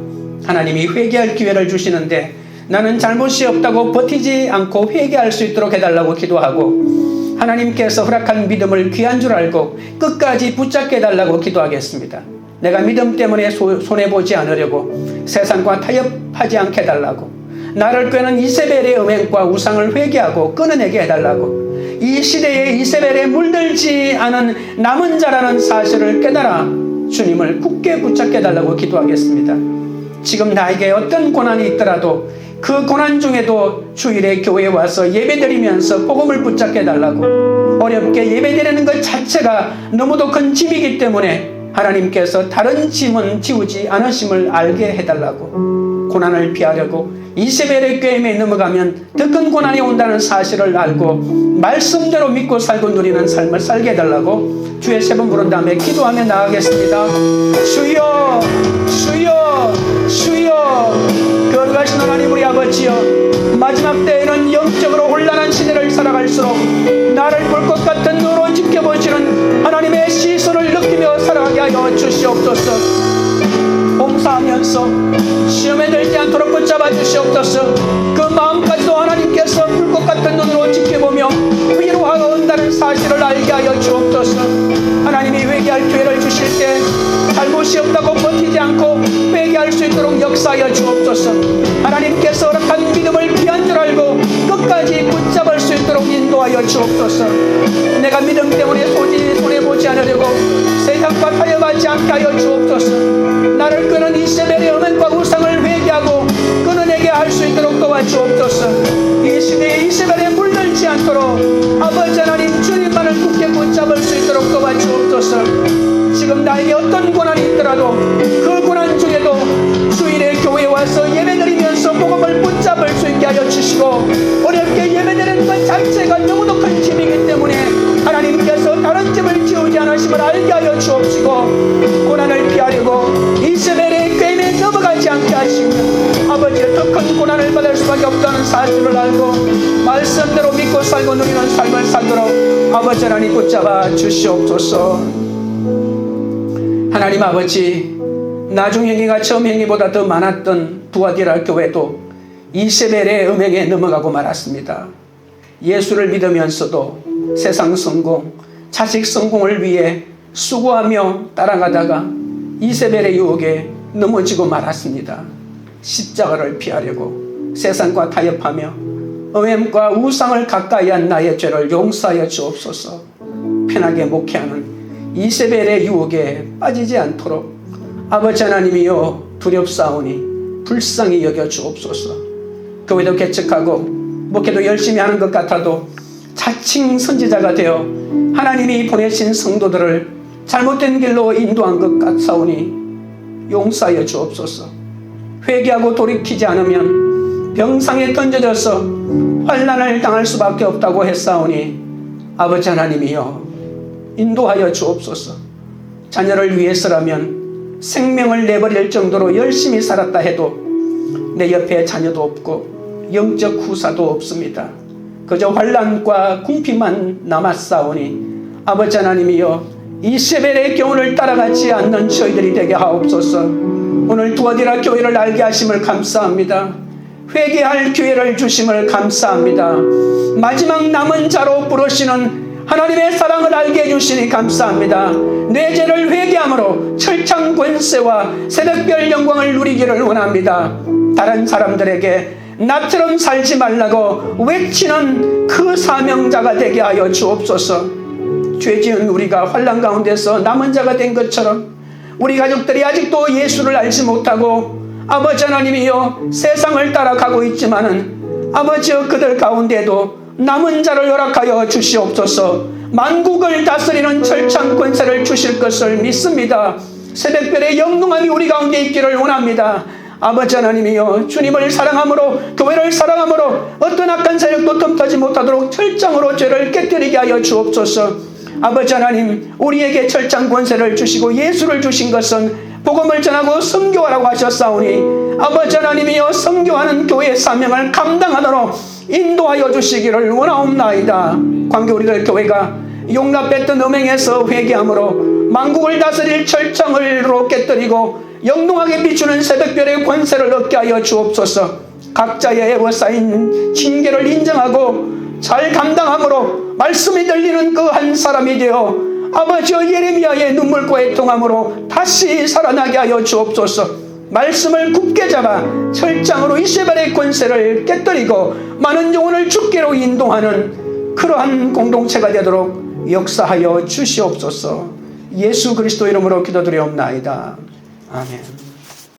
하나님이 회개할 기회를 주시는데 나는 잘못이 없다고 버티지 않고 회개할 수 있도록 해달라고 기도하고, 하나님께서 허락한 믿음을 귀한 줄 알고 끝까지 붙잡게 해달라고 기도하겠습니다. 내가 믿음 때문에 손해보지 않으려고 세상과 타협하지 않게 해달라고, 나를 꾀는 이세벨의 음행과 우상을 회개하고 끊어내게 해달라고, 이 시대에 이세벨에 물들지 않은 남은 자라는 사실을 깨달아 주님을 굳게 붙잡게 해달라고 기도하겠습니다. 지금 나에게 어떤 고난이 있더라도 그 고난 중에도 주일에 교회에 와서 예배드리면서 복음을 붙잡게 해달라고, 어렵게 예배드리는 것 자체가 너무도 큰 짐이기 때문에 하나님께서 다른 짐은 지우지 않으심을 알게 해달라고, 고난을 피하려고 이세벨의 꾀임에 넘어가면 더 큰 고난이 온다는 사실을 알고 말씀대로 믿고 살고 누리는 삶을 살게 해달라고 주의 세 번 부른 다음에 기도하며 나아가겠습니다. 주여 주여 주여, 거룩하신 하나님 우리 아버지여, 마지막 때에는 영적으로 혼란한 시대를 살아갈수록 나를 불꽃 같은 눈으로 지켜보시는 하나님의 시선을 느끼며 살아가게 하여 주시옵소서. 봉사하면서 시험에 들지 않도록 붙잡아 주시옵소서. 그 마음까지도 하나님께서 불꽃 같은 눈으로 지켜보며 위로하고 온다는 사실을 알게 하여 주옵소서. 하나님이 회개할 기회를 주실 때 잘못이 없다고 버티지 않고 회개할 수 있도록 역사하여 주옵소서. 하나님께서 허락한 믿음을 귀한 줄 알고 끝까지 붙잡을 수 있도록 인도하여 주옵소서. 내가 믿음 때문에 손해보지 않으려고 세상과 타협하지 않게 하여 주옵소서. 나를 끄는 이세벨의 음행과 우상을 회개하고 끊어내게 할 수 있도록 도와주옵소서. 이 시대에 이세벨에 물들지 않도록 아버지 하나님 주님만을 굳게 붙잡을 수 있도록 도와주옵소서. 지금 나에게 어떤 고난이 있더라도 그 고난 중에도 주일에 교회에 와서 예배드리면서 복음을 붙잡을 수 있게 하여 주시고, 어렵게 예배드리는 것 자체가 너무도 큰 짐이기 때문에 하나님께서 다른 짐을 지우지 않으심을 알게 하여 주옵시고, 고난을 피하려고 이세벨의 꾀임에 넘어가지 않게 하시며 아버지의 더 큰 고난을 받을 수밖에 없다는 사실을 알고 말씀대로 믿고 살고 누리는 삶을 살도록 아버지 하나님 붙잡아 주시옵소서. 하나님 아버지, 나중 행위가 처음 행위보다 더 많았던 두아디라 교회도 이세벨의 음행에 넘어가고 말았습니다. 예수를 믿으면서도 세상 성공, 자식 성공을 위해 수고하며 따라가다가 이세벨의 유혹에 넘어지고 말았습니다. 십자가를 피하려고 세상과 타협하며 음행과 우상을 가까이 한 나의 죄를 용서하여 주옵소서. 편하게 목회하는 이세벨의 유혹에 빠지지 않도록 아버지 하나님이여 두렵사오니 불쌍히 여겨 주옵소서. 교회도 개척하고 목회도 열심히 하는 것 같아도 자칭 선지자가 되어 하나님이 보내신 성도들을 잘못된 길로 인도한 것 같사오니 용서하여 주옵소서. 회개하고 돌이키지 않으면 병상에 던져져서 환난을 당할 수밖에 없다고 했사오니 아버지 하나님이여 인도하여 주옵소서. 자녀를 위해서라면 생명을 내버릴 정도로 열심히 살았다 해도 내 옆에 자녀도 없고 영적 후사도 없습니다. 그저 환난과 궁핍만 남았사오니 아버지 하나님이여 이세벨의 교훈을 따라가지 않는 저희들이 되게 하옵소서. 오늘 두아디라 교회를 알게 하심을 감사합니다. 회개할 기회를 주심을 감사합니다. 마지막 남은 자로 부르시는 하나님의 사랑을 알게 해주시니 감사합니다. 내 죄를 회개함으로 철창 권세와 새벽별 영광을 누리기를 원합니다. 다른 사람들에게 나처럼 살지 말라고 외치는 그 사명자가 되게 하여 주옵소서. 죄지은 우리가 환난 가운데서 남은 자가 된 것처럼 우리 가족들이 아직도 예수를 알지 못하고 아버지 하나님이여 세상을 따라가고 있지만은 아버지여 그들 가운데도 남은 자를 허락하여 주시옵소서. 만국을 다스리는 철창 권세를 주실 것을 믿습니다. 새벽별의 영롱함이 우리 가운데 있기를 원합니다. 아버지 하나님이여 주님을 사랑함으로 교회를 사랑함으로 어떤 악한 세력도 틈타지 못하도록 철장으로 죄를 깨뜨리게 하여 주옵소서. 아버지 하나님, 우리에게 철장 권세를 주시고 예수를 주신 것은 복음을 전하고 선교하라고 하셨사오니 아버지 하나님이여 선교하는 교회의 사명을 감당하도록 인도하여 주시기를 원하옵나이다. 광교 우리들 교회가 용납했던 음행에서 회개함으로 만국을 다스릴 철장으로 깨뜨리고 영롱하게 비추는 새벽별의 권세를 얻게 하여 주옵소서. 각자의 애워싸인 징계를 인정하고 잘 감당함으로 말씀이 들리는 그 한 사람이 되어 아버지여 예레미야의 눈물과 애통함으로 다시 살아나게 하여 주옵소서. 말씀을 굳게 잡아 철장으로 이세벨의 권세를 깨뜨리고 많은 영혼을 주께로 인도하는 그러한 공동체가 되도록 역사하여 주시옵소서. 예수 그리스도 이름으로 기도드리옵나이다. 아멘.